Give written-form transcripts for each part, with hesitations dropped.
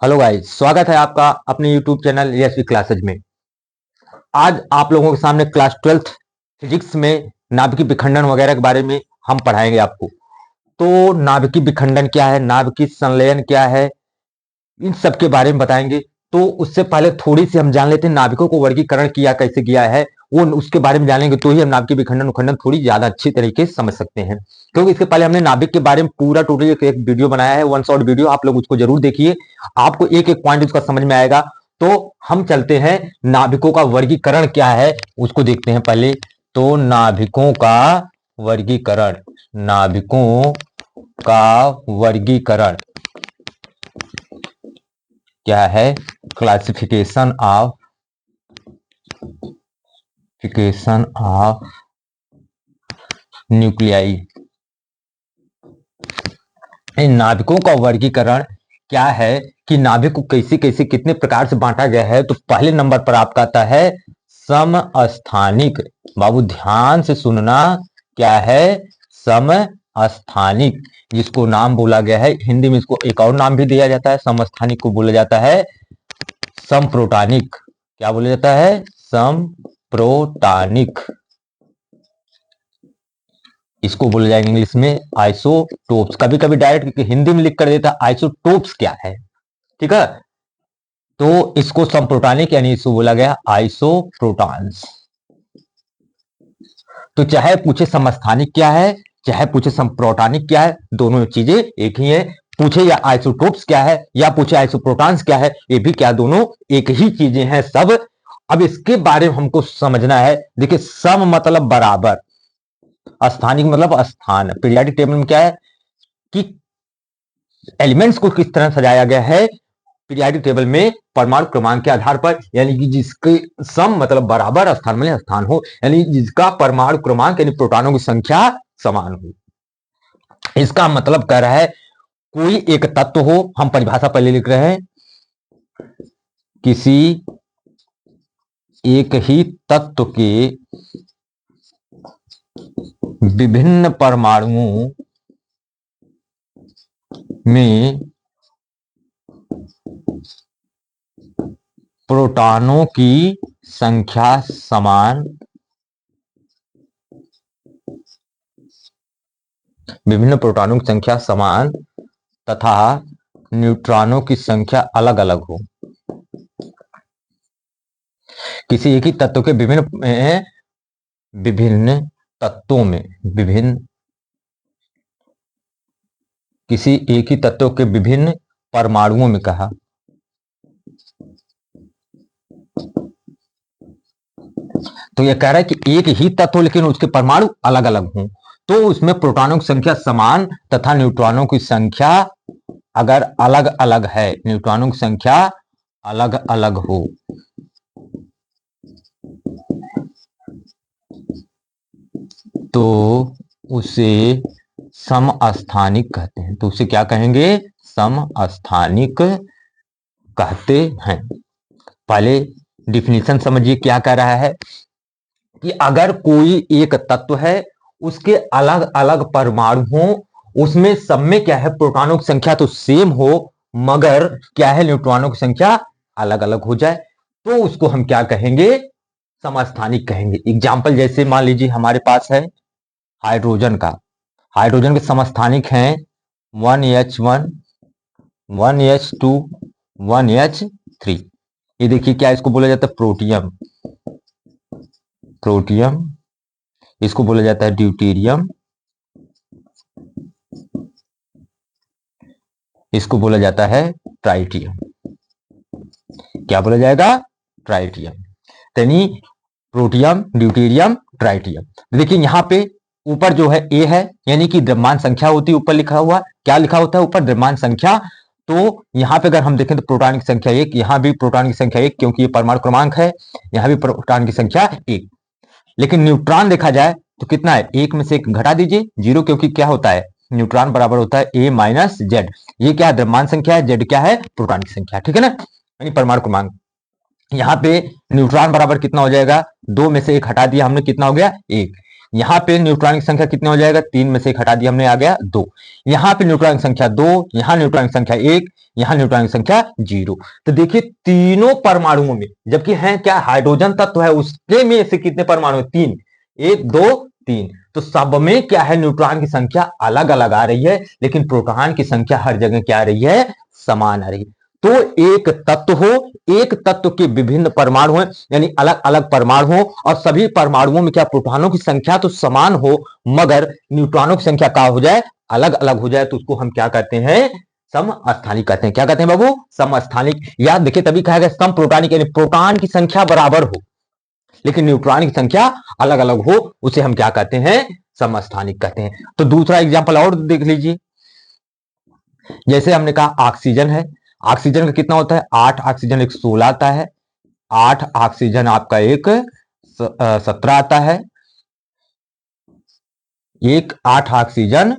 Hello guys, स्वागत है आपका अपने यूट्यूब चैनल एएसवी क्लासेज में। आज आप लोगों के सामने क्लास 12th फिजिक्स में नाभिकीय विखंडन वगैरह के बारे में हम पढ़ाएंगे आपको। तो नाभिकीय विखंडन क्या है, नाभिकीय संलयन क्या है, इन सब के बारे में बताएंगे। तो उससे पहले थोड़ी सी हम जान लेते हैं नाभिकों को वर्गीकरण किया कैसे किया है, वो उसके बारे में जानेंगे तो ही हम नाभिकीय विखंडन उखंडन थोड़ी ज्यादा अच्छी तरीके से समझ सकते हैं। क्योंकि इसके पहले हमने नाभिक के बारे में पूरा टोटल एक वीडियो बनाया है, वन शॉट वीडियो, आप लोग उसको जरूर देखिए, आपको एक एक पॉइंट उसका समझ में आएगा। तो हम चलते हैं नाभिकों का वर्गीकरण क्या है उसको देखते हैं पहले। तो नाभिकों का वर्गीकरण, नाभिकों का वर्गीकरण क्या है? Classification of nuclei. इन नाभिकों का वर्गीकरण क्या है कि नाभिक को कैसे कैसे कितने प्रकार से बांटा गया है। तो पहले नंबर पर आपका आता है समस्थानिक। बाबू ध्यान से सुनना, क्या है? समस्थानिक, जिसको नाम बोला गया है, हिंदी में इसको एक और नाम भी दिया जाता है, समस्थानिक को बोला जाता है समप्रोटानिक। क्या बोला जाता है? समप्रोटानिक। इसको बोला जाएगा इंग्लिश में आइसोटोप्स। कभी कभी डायरेक्ट हिंदी में लिख कर देता है आइसोटोप्स क्या है, ठीक है। तो इसको समप्रोटानिक यानी इसको बोला गया आइसोप्रोटॉन्स। तो चाहे पूछे समस्थानिक क्या है, चाहे पूछे समप्रोटानिक क्या है, दोनों चीजें एक ही है। पूछे या आइसोटोप्स क्या है या पूछे आइसोप्रोटॉन्स क्या है, ये भी क्या दोनों एक ही चीजें हैं सब। अब इसके बारे में हमको समझना है। देखिए, सम मतलब बराबर, स्थानिक मतलब स्थान। पीरियोडिक टेबल में क्या है कि एलिमेंट्स को किस तरह सजाया गया है पीरियोडिक टेबल में, परमाणु क्रमांक के आधार पर, यानी कि जिसके सम मतलब बराबर, स्थान मतलब स्थान हो, यानी जिसका परमाणु क्रमांक यानी प्रोटॉनों की संख्या समान हो। इसका मतलब कह रहा है कोई एक तत्व हो, हम परिभाषा पहले लिख रहे हैं, किसी एक ही तत्व के विभिन्न परमाणुओं में प्रोटॉनों की संख्या समान, विभिन्न प्रोटॉनों की संख्या समान तथा न्यूट्रॉनों की संख्या अलग अलग हो। किसी एक ही तत्व के विभिन्न तत्वों में, किसी एक ही तत्व के विभिन्न परमाणुओं में कहा। तो यह कह रहा है कि एक ही तत्व लेकिन उसके परमाणु अलग अलग हों, तो उसमें प्रोटॉनों की संख्या समान तथा न्यूट्रॉनों की संख्या अगर अलग अलग है, न्यूट्रॉनों की संख्या अलग अलग हो, तो उसे समस्थानिक कहते हैं। तो उसे क्या कहेंगे? समस्थानिक कहते हैं। पहले डिफिनीशन समझिए क्या कह रहा है कि अगर कोई एक तत्व है, उसके अलग अलग परमाणु हो, उसमें सब में क्या है, प्रोटॉनों की संख्या तो सेम हो, मगर क्या है, न्यूट्रॉनों की संख्या अलग अलग हो जाए, तो उसको हम क्या कहेंगे? समस्थानिक कहेंगे। एग्जाम्पल जैसे मान लीजिए हमारे पास है हाइड्रोजन का, हाइड्रोजन के समस्थानिक हैं 1H1, 1H2, 1H3। ये देखिए क्या इसको बोला जाता है? प्रोटियम। प्रोटियम, इसको बोला जाता है ड्यूटेरियम, इसको बोला जाता है ट्राइटियम। क्या बोला जाएगा? ट्राइटियम। यानी प्रोटियम, ड्यूटेरियम, ट्राइटियम। देखिए यहां पे ऊपर जो है ए है, यानी कि द्रव्यमान संख्या होती है, ऊपर लिखा हुआ क्या लिखा होता है ऊपर? द्रव्यमान संख्या। तो यहां पे अगर हम देखें तो प्रोटॉन की संख्या एक, यहां भी प्रोटॉन की संख्या एक, क्योंकि ये परमाणु क्रमांक है, यहां भी प्रोटॉन की संख्या एक। लेकिन न्यूट्रॉन देखा जाए तो कितना है? एक में से एक घटा दीजिए, जीरो, क्योंकि क्या होता है, न्यूट्रॉन बराबर होता है ए माइनस जेड। ये क्या है? द्रव्यमान संख्या है, जेड क्या है? प्रोटॉन की संख्या, ठीक है ना, यानी परमाणु क्रमांक। यहाँ पे न्यूट्रॉन बराबर कितना हो जाएगा? दो में से एक हटा दिया हमने, कितना हो गया? एक। यहाँ पे न्यूट्रॉन की संख्या कितनी हो जाएगा, 3 में से 1 हटा दिया हमने, आ गया 2। यहाँ पे न्यूट्रॉन की संख्या 2, यहाँ न्यूट्रॉन की संख्या 1, यहाँ न्यूट्रॉन की संख्या 0। तो देखिए तीनों परमाणुओं में, जबकि है क्या, हाइड्रोजन तत्व है, उसके में से कितने परमाणु, 3, 1 2 3। तो सब में क्या है, न्यूट्रॉन की संख्या अलग अलग आ रही है, लेकिन प्रोटॉन की संख्या हर जगह क्या आ रही है, समान आ रही है। तो एक तत्व हो, एक तत्व के विभिन्न परमाणु हैं, यानी अलग अलग परमाणु हो, और सभी परमाणुओं में क्या प्रोटॉनों की संख्या तो समान हो, मगर न्यूट्रॉनों की संख्या क्या हो जाए, अलग अलग हो जाए, तो उसको हम क्या कहते हैं, समस्थानिक कहते हैं। क्या कहते हैं बाबू, समस्थानिक। या देखिए तभी कहा गया सम प्रोटॉनिक, यानी प्रोटॉन की संख्या बराबर हो लेकिन न्यूट्रॉन की संख्या अलग अलग हो, उसे हम क्या कहते हैं, समस्थानिक कहते हैं। तो दूसरा एग्जांपल और देख लीजिए, जैसे हमने कहा ऑक्सीजन है, ऑक्सीजन का कितना होता है, 8 ऑक्सीजन एक 16 आता है, 8 ऑक्सीजन आपका एक 17 आता है, एक 8 ऑक्सीजन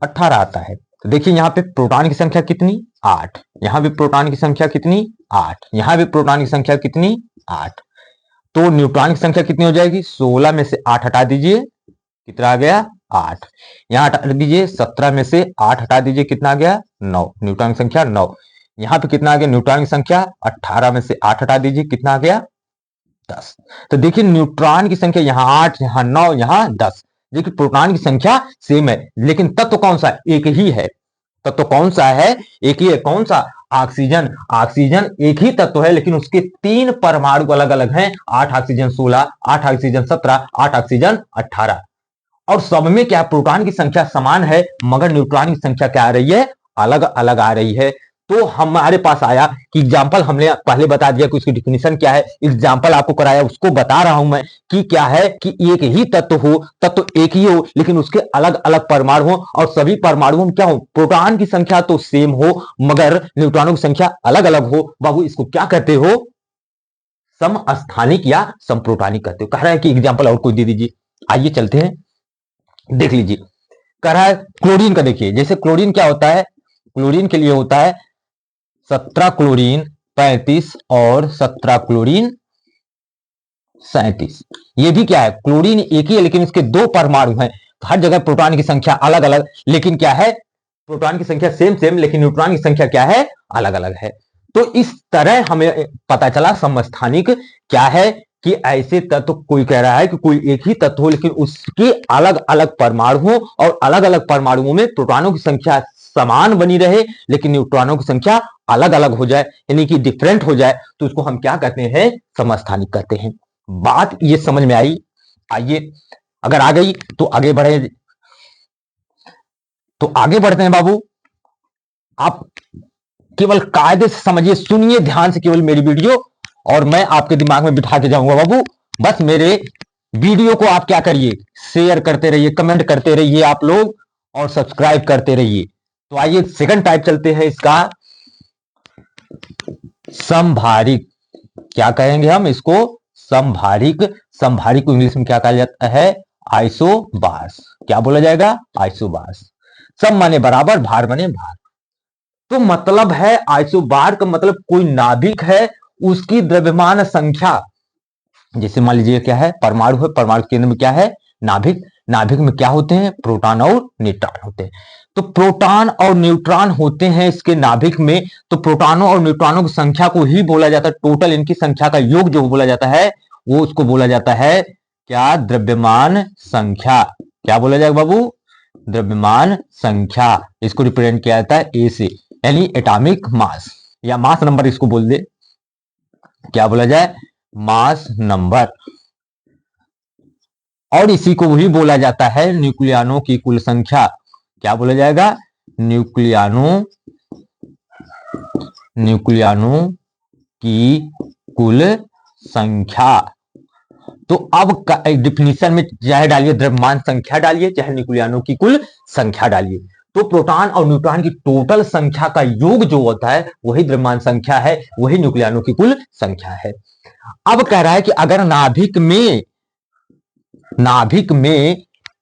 18 आता है। तो देखिए यहाँ पे प्रोटॉन की संख्या कितनी, 8, यहाँ भी प्रोटॉन की संख्या कितनी, 8, यहाँ भी प्रोटॉन की संख्या कितनी, 8। तो न्यूट्रॉन की संख्या कितनी हो जाएगी, 16 में से 8 हटा दीजिए, कितना आ गया, 8। यहाँ हटा दीजिए, 17 में से 8 हटा दीजिए, कितना आ गया, 9, न्यूट्रॉन की संख्या 9। यहाँ पे कितना आ गया, न्यूट्रॉन की संख्या 18 में से 8 हटा दीजिए, कितना आ गया, 10। तो देखिए न्यूट्रॉन की संख्या यहाँ 8, यहाँ 9, यहाँ 10। देखिए प्रोटॉन की संख्या सेम है, लेकिन तत्व कौन सा, एक ही है। तत्व कौन सा है, एक ही है, कौन सा, ऑक्सीजन। ऑक्सीजन एक ही तत्व है, लेकिन उसके 3 परमाणु अलग अलग हैं, 8 ऑक्सीजन 16, 8 ऑक्सीजन 17, 8 ऑक्सीजन 18। और सब में क्या, प्रोटॉन की संख्या समान है, मगर न्यूट्रॉन की संख्या क्या आ रही है, अलग अलग आ रही है। तो हमारे पास आया कि एग्जाम्पल, हमने पहले बता दिया कि उसकी डिफिनेशन क्या है, एग्जाम्पल आपको कराया, उसको बता रहा हूं मैं कि क्या है, कि एक ही तत्व हो, तत्व एक ही हो, लेकिन उसके अलग अलग परमाणु हो, और सभी परमाणुओं में क्या हो, प्रोटॉन की संख्या तो सेम हो, मगर न्यूट्रॉनों की संख्या अलग अलग हो। बाबू इसको क्या कहते हो, समस्थानिक या समप्रोटॉनिक कहते हो। कह रहा है कि एग्जाम्पल और कोई दे दीजिए। आइए चलते हैं, देख लीजिए। कह रहा है क्लोरीन का, देखिए जैसे क्लोरीन क्या होता है, क्लोरीन के लिए होता है 17 क्लोरीन 35 और 17 क्लोरीन 37। ये भी क्या है, क्लोरीन एक ही है, लेकिन इसके 2 परमाणु हैं। तो हर जगह प्रोटॉन की संख्या अलग अलग, लेकिन क्या है, प्रोटॉन की संख्या सेम सेम, लेकिन न्यूट्रॉन की संख्या क्या है, अलग अलग है। तो इस तरह हमें पता चला समस्थानिक क्या है, कि ऐसे तत्व, कोई कह रहा है कि कोई एक ही तत्व हो, लेकिन उसके अलग अलग परमाणु हो, और अलग अलग परमाणुओं में प्रोटॉनों की संख्या समान बनी रहे, लेकिन न्यूट्रॉनों की संख्या अलग अलग हो जाए, यानी कि डिफरेंट हो जाए, तो उसको हम क्या कहते हैं, समस्थानिक कहते हैं। बात ये समझ में आई। आइए, अगर आ गई तो आगे बढ़े, तो आगे बढ़ते हैं बाबू। आप केवल कायदे से समझिए, सुनिए ध्यान से केवल मेरी वीडियो, और मैं आपके दिमाग में बिठा के जाऊंगा बाबू। बस मेरे वीडियो को आप क्या करिए, शेयर करते रहिए, कमेंट करते रहिए आप लोग, और सब्सक्राइब करते रहिए। तो आइए सेकंड टाइप चलते हैं इसका, समभारिक। क्या कहेंगे हम इसको, समभारिक। समभारिक को इंग्लिश में क्या कहा जाता है, आइसोबार्स। क्या बोला जाएगा, आइसोबार्स। सम माने बराबर, भार माने भार। तो मतलब है आइसोबार का मतलब कोई नाभिक है, उसकी द्रव्यमान संख्या, जैसे मान लीजिए क्या है, परमाणु है, परमाणु केंद्र में क्या है, नाभिक। नाभिक में क्या होते हैं, प्रोटॉन और न्यूट्रॉन होते हैं। तो प्रोटॉन और न्यूट्रॉन होते हैं इसके नाभिक में। तो प्रोटॉनों और न्यूट्रॉनों की संख्या को ही बोला जाता है, टोटल इनकी संख्या का योग जो बोला जाता है, वो उसको बोला जाता है क्या, द्रव्यमान संख्या। क्या बोला जाएगा बाबू, द्रव्यमान संख्या। इसको रिप्रेजेंट किया जाता है ए से, यानी एटॉमिक मास, या मास नंबर इसको बोल दे। क्या बोला जाए, मास नंबर। और इसी को भी बोला जाता है न्यूक्लियनों की कुल संख्या। क्या बोला जाएगा, न्यूक्लियनों की कुल संख्या। तो अब डिफिनीशन में चाहे डालिए द्रव्यमान संख्या डालिए, चाहे न्यूक्लियनों की कुल संख्या डालिए। तो प्रोटॉन और न्यूट्रॉन की टोटल संख्या का योग जो होता है, वही द्रव्यमान संख्या है, वही न्यूक्लियनों की कुल संख्या है। अब कह रहा है कि अगर नाभिक में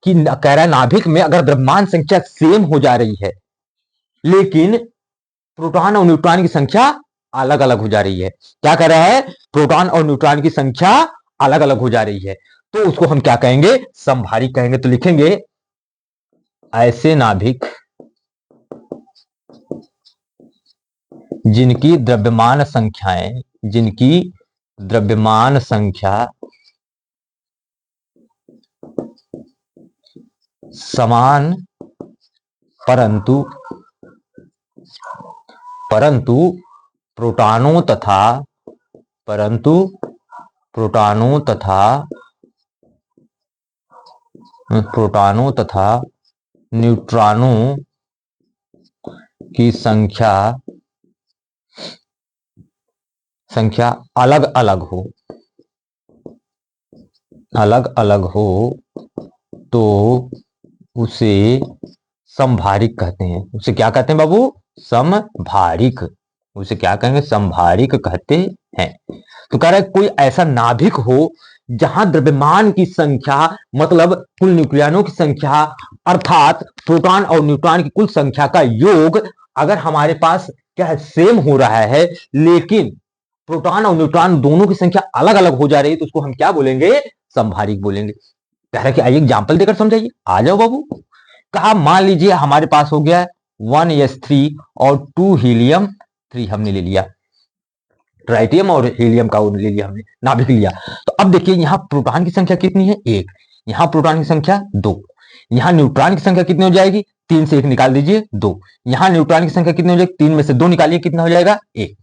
कह रहा है नाभिक में अगर द्रव्यमान संख्या सेम हो जा रही है, लेकिन प्रोटॉन और न्यूट्रॉन की संख्या अलग अलग हो जा रही है। क्या कह रहा है, प्रोटॉन और न्यूट्रॉन की संख्या अलग अलग हो जा रही है, तो उसको हम क्या कहेंगे, समभारिक कहेंगे। तो लिखेंगे ऐसे नाभिक जिनकी द्रव्यमान संख्याएं, जिनकी द्रव्यमान संख्या समान परंतु परंतु प्रोटॉनों तथा परंतु प्रोटॉनों तथा न्यूट्रॉनों की संख्या अलग अलग हो तो उसे समभारिक कहते हैं। उसे क्या कहते हैं बाबू, समभारिक। उसे क्या कहेंगे, समभारिक कहते हैं। तो कह रहा है कोई ऐसा नाभिक हो जहां द्रव्यमान की संख्या मतलब कुल न्यूक्लियनों की संख्या अर्थात प्रोटॉन और न्यूट्रॉन की कुल संख्या का योग अगर हमारे पास क्या है, सेम हो रहा है, लेकिन प्रोटॉन और न्यूट्रॉन दोनों की संख्या अलग अलग हो जा रही है, तो उसको हम क्या बोलेंगे, समभारिक बोलेंगे। कह रहा कि आइए एग्जाम्पल देकर समझाइए। आ जाओ बाबू। कहा मान लीजिए हमारे पास हो गया 1s3 और 2 हीलियम 3 हमने ले लिया, ट्राइटियम और हीलियम का ले लिया हमने, नाभिक लिया। तो अब देखिए यहाँ प्रोटॉन की संख्या कितनी है, 1। यहाँ प्रोटॉन की संख्या 2। यहाँ न्यूट्रॉन की संख्या कितनी हो जाएगी, 3 से 1 निकाल दीजिए 2। यहाँ न्यूट्रॉन की संख्या कितनी हो जाएगी, 3 में से 2 निकालिए, कितना हो जाएगा 1।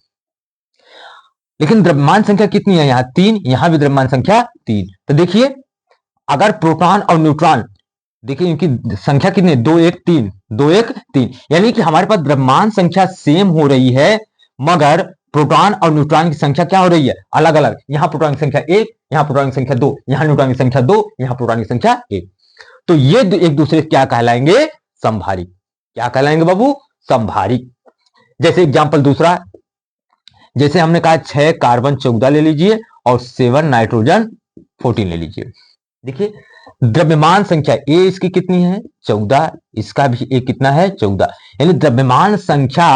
लेकिन द्रव्यमान संख्या कितनी है, यहाँ 3, यहाँ भी द्रव्यमान संख्या 3। तो देखिए अगर प्रोटॉन और न्यूट्रॉन, देखिए इनकी संख्या कितनी है, 2 1 3, 2 1 3, यानी कि हमारे पास द्रव्यमान संख्या सेम हो रही है, मगर प्रोटॉन और न्यूट्रॉन की संख्या क्या हो रही है, अलग अलग। यहाँ प्रोटॉन की संख्या 1, यहाँ प्रोटॉन की संख्या 2, यहाँ न्यूट्रॉन की संख्या 2, यहाँ प्रोटॉन की संख्या 1। तो ये एक दूसरे क्या कहलाएंगे, समभारिक। क्या कहलाएंगे बाबू, समभारिक। जैसे एग्जाम्पल दूसरा, जैसे हमने कहा 6 कार्बन 14 ले लीजिए और 7 नाइट्रोजन 14 ले लीजिए। देखिए द्रव्यमान संख्या ए इसकी कितनी है, 14, इसका भी ए कितना है, 14। यानी द्रव्यमान संख्या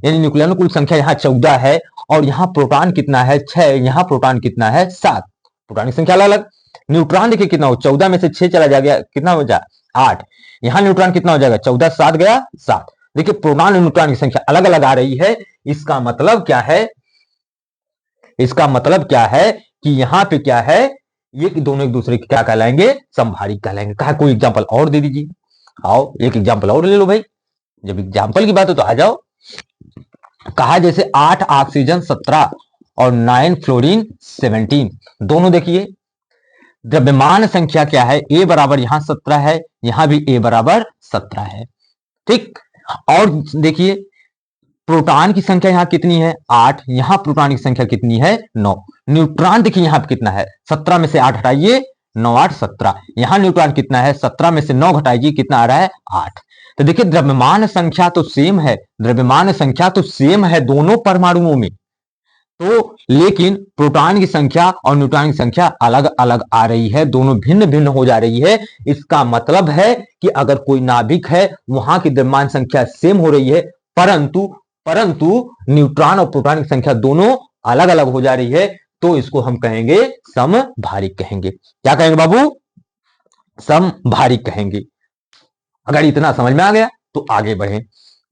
यानी न्यूक्लियन कुल संख्या यहाँ 14 है और यहाँ प्रोटॉन कितना है, 6, यहाँ प्रोटॉन कितना है, 7। प्रोटॉन की संख्या अलग अलग। न्यूट्रॉन देखिए कितना हो, 14 में से 6 चला जाएगा, कितना हो जाए 8। यहाँ न्यूट्रॉन कितना हो जाएगा, 14 7 गया 7। देखिए प्रोटॉन और न्यूट्रॉन की संख्या अलग अलग आ रही है। इसका मतलब क्या है, इसका मतलब क्या है कि यहाँ पे क्या है, ये दोनों एक दूसरे के क्या कहलाएंगे, समभारिक कहलाएंगे। कहा कोई एग्जांपल और दे दीजिए। आओ एक एग्जांपल और ले लो भाई, जब एग्जांपल की बात हो तो आ जाओ। कहा जैसे 8 ऑक्सीजन 17 और 9 फ्लोरीन 17, दोनों देखिए द्रव्यमान संख्या क्या है, ए बराबर यहां 17 है, यहां भी ए बराबर 17 है, ठीक। और देखिए प्रोटॉन की संख्या यहाँ कितनी है, 8, यहाँ प्रोटॉन की संख्या कितनी है, 9। न्यूट्रॉन देखिए यहाँ पे कितना है, 17 में से 8 हटाइए, 9 8 17। यहाँ न्यूट्रॉन कितना है, 17 में से 9 घटाइए, कितना आ रहा है, 8। तो देखिए द्रव्यमान संख्या तो सेम है, द्रव्यमान संख्या तो सेम है दोनों परमाणुओं में, तो लेकिन प्रोटॉन की संख्या और न्यूट्रॉन की संख्या अलग अलग आ रही है, दोनों भिन्न भिन्न हो जा रही है। इसका मतलब है कि अगर कोई नाभिक है वहां की द्रव्यमान संख्या सेम हो रही है, परंतु न्यूट्रॉन और प्रोटॉन की संख्या दोनों अलग अलग हो जा रही है, तो इसको हम कहेंगे समभारिक कहेंगे। क्या कहेंगे बाबू, समभारिक कहेंगे। अगर इतना समझ में आ गया तो आगे बढ़े,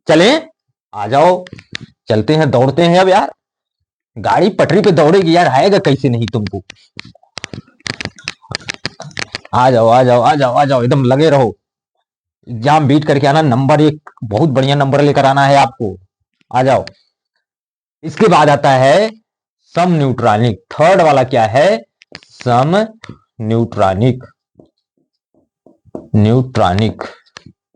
चलें आ जाओ, चलते हैं, दौड़ते हैं। अब यार गाड़ी पटरी पे दौड़ेगी यार, आएगा कैसे नहीं तुमको। आ जाओ आ जाओ आ जाओ आ जाओ, एकदम लगे रहो, एग्जाम बीट करके आना, नंबर 1 बहुत बढ़िया नंबर लेकर आना है आपको। आ जाओ। इसके बाद आता है सम न्यूट्रॉनिक, थर्ड वाला क्या है, सम न्यूट्रॉनिक। न्यूट्रॉनिक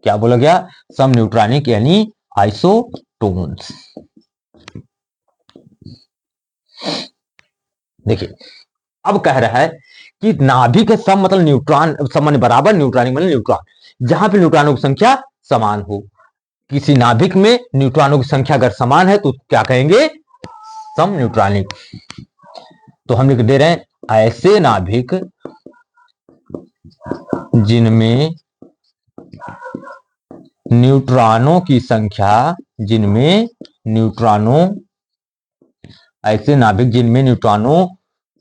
क्या बोला गया, सम न्यूट्रॉनिक यानी आइसोटोन्स। देखिए अब कह रहा है कि नाभिक है सम मतलब न्यूट्रॉन, सम बराबर, न्यूट्रॉनिक मतलब न्यूट्रॉन जहां पे न्यूट्रॉनों की संख्या समान हो। किसी नाभिक में न्यूट्रॉनों की संख्या अगर समान है तो क्या कहेंगे, सम न्यूट्रॉनिक। तो हम लिख दे रहे हैं ऐसे नाभिक जिनमें न्यूट्रॉनों की संख्या, जिनमें न्यूट्रॉनों, ऐसे नाभिक जिनमें न्यूट्रॉनों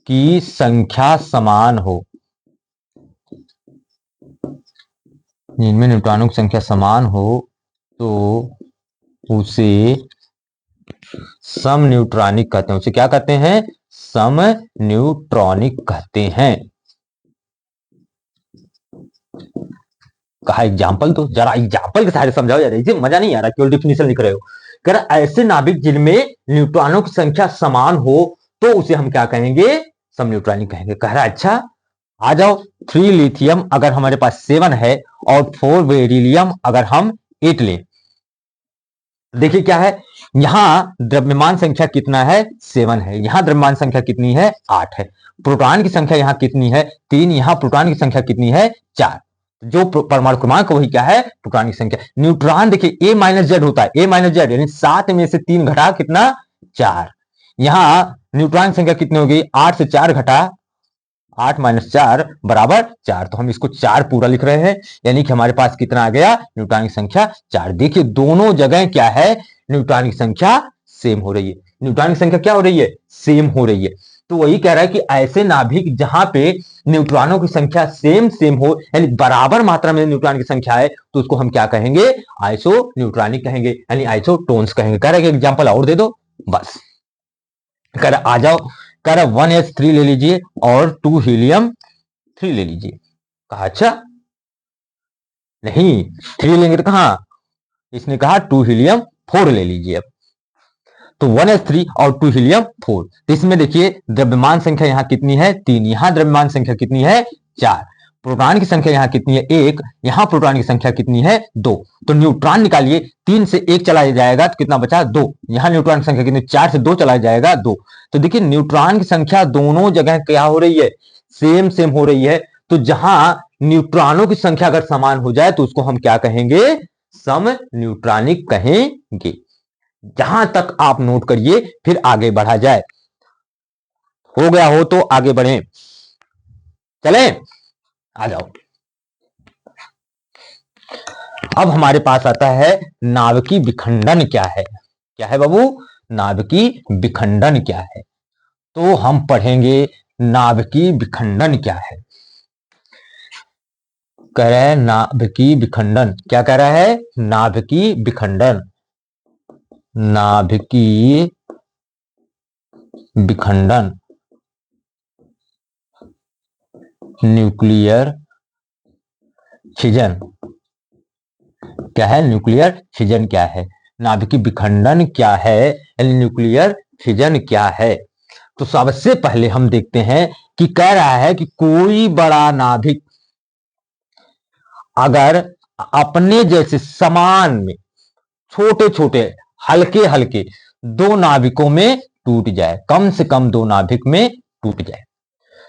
की संख्या समान हो, जिनमें न्यूट्रॉनों की संख्या समान हो तो उसे सम न्यूट्रॉनिक कहते हैं। उसे क्या कहते हैं? सम न्यूट्रॉनिक कहते हैं। कहा एग्जाम्पल, तो जरा एग्जाम्पल के सहारे समझाओ यार, इसे मजा नहीं आ रहा, केवल डिफिनेशन लिख रहे हो। कह रहा ऐसे नाभिक जिनमें न्यूट्रॉनों की संख्या समान हो तो उसे हम क्या कहेंगे? सम न्यूट्रॉनिक कहेंगे। कह रहा अच्छा आ जाओ, 3 लिथियम अगर हमारे पास 7 है और 4 बेरिलियम अगर हम 8 लें, देखिए क्या है, यहां द्रव्यमान संख्या कितना है? 7 है। यहां द्रव्यमान संख्या कितनी है? 8 है। प्रोटॉन की संख्या यहां कितनी है? 3। यहां प्रोटॉन की संख्या कितनी है? 4। जो परमाणु क्रमांक वही क्या है? प्रोटॉन की संख्या। न्यूट्रॉन देखिए A-Z होता है, A-Z यानी 7 में से 3 घटा कितना? 4। यहां न्यूट्रॉन की संख्या कितनी होगी? 8 से 4 घटा 8 - 4 बराबर 4। तो हम इसको 4 पूरा लिख रहे हैं, यानी कि हमारे पास कितना आ गया? न्यूट्रॉन की संख्या 4। देखिए दोनों जगह क्या है? न्यूट्रॉन की संख्या सेम हो रही है। न्यूट्रॉन की संख्या क्या हो रही है? सेम हो रही है। तो वही कह रहा है कि ऐसे नाभिक जहां पे न्यूट्रॉनों की संख्या सेम सेम हो, यानी बराबर मात्रा में न्यूट्रॉन की संख्या है, तो उसको हम क्या कहेंगे? आइसो न्यूट्रॉनिक कहेंगे, यानी आइसोटोन्स कहेंगे। कह रहा है कि एग्जाम्पल और दे दो बस। कह रहा आ जाओ, कह रहा 1s3 ले लीजिए और 2 हीलियम 3 ले लीजिए। कहा अच्छा नहीं, 3 लेंगे तो कहां? इसने कहा 2 हीलियम 4 ले लीजिए। अब तो 1s3 और 2 हीलियम 4, तो इसमें देखिए द्रव्यमान संख्या यहां कितनी है? 3। यहां द्रव्यमान संख्या कितनी है? 4। प्रोटॉन की संख्या यहां कितनी है? 1। यहां प्रोटॉन की संख्या कितनी है? 2। तो न्यूट्रॉन निकालिए, 3 से 1 चला जाएगा तो कितना बचा? 2। यहां न्यूट्रॉन की संख्या कितनी? 4 से 2 चला जाएगा 2। तो देखिए न्यूट्रॉन की संख्या दोनों जगह क्या हो रही है? सेम सेम हो रही है। तो जहां न्यूट्रॉनों की संख्या अगर समान हो जाए तो उसको हम क्या कहेंगे? सम न्यूट्रॉनिक कहेंगे। जहां तक आप नोट करिए, फिर आगे बढ़ा जाए। हो गया हो तो आगे बढ़े, चले आ जाओ। अब हमारे पास आता है नाभिकीय विखंडन क्या है? क्या है बाबू? नाभिकीय विखंडन क्या है? तो हम पढ़ेंगे नाभिकीय विखंडन क्या है। कह रहा है नाभिकीय विखंडन, क्या कह रहा है? नाभिकीय विखंडन। नाभिकीय विखंडन, न्यूक्लियर फिजन। क्या है? न्यूक्लियर फिजन क्या है? नाभिकीय विखंडन क्या है? न्यूक्लियर फिजन क्या है? तो सबसे पहले हम देखते हैं कि कह रहा है कि कोई बड़ा नाभिक अगर अपने जैसे समान में छोटे छोटे हल्के हल्के 2 नाभिकों में टूट जाए, कम से कम 2 नाभिक में टूट जाए,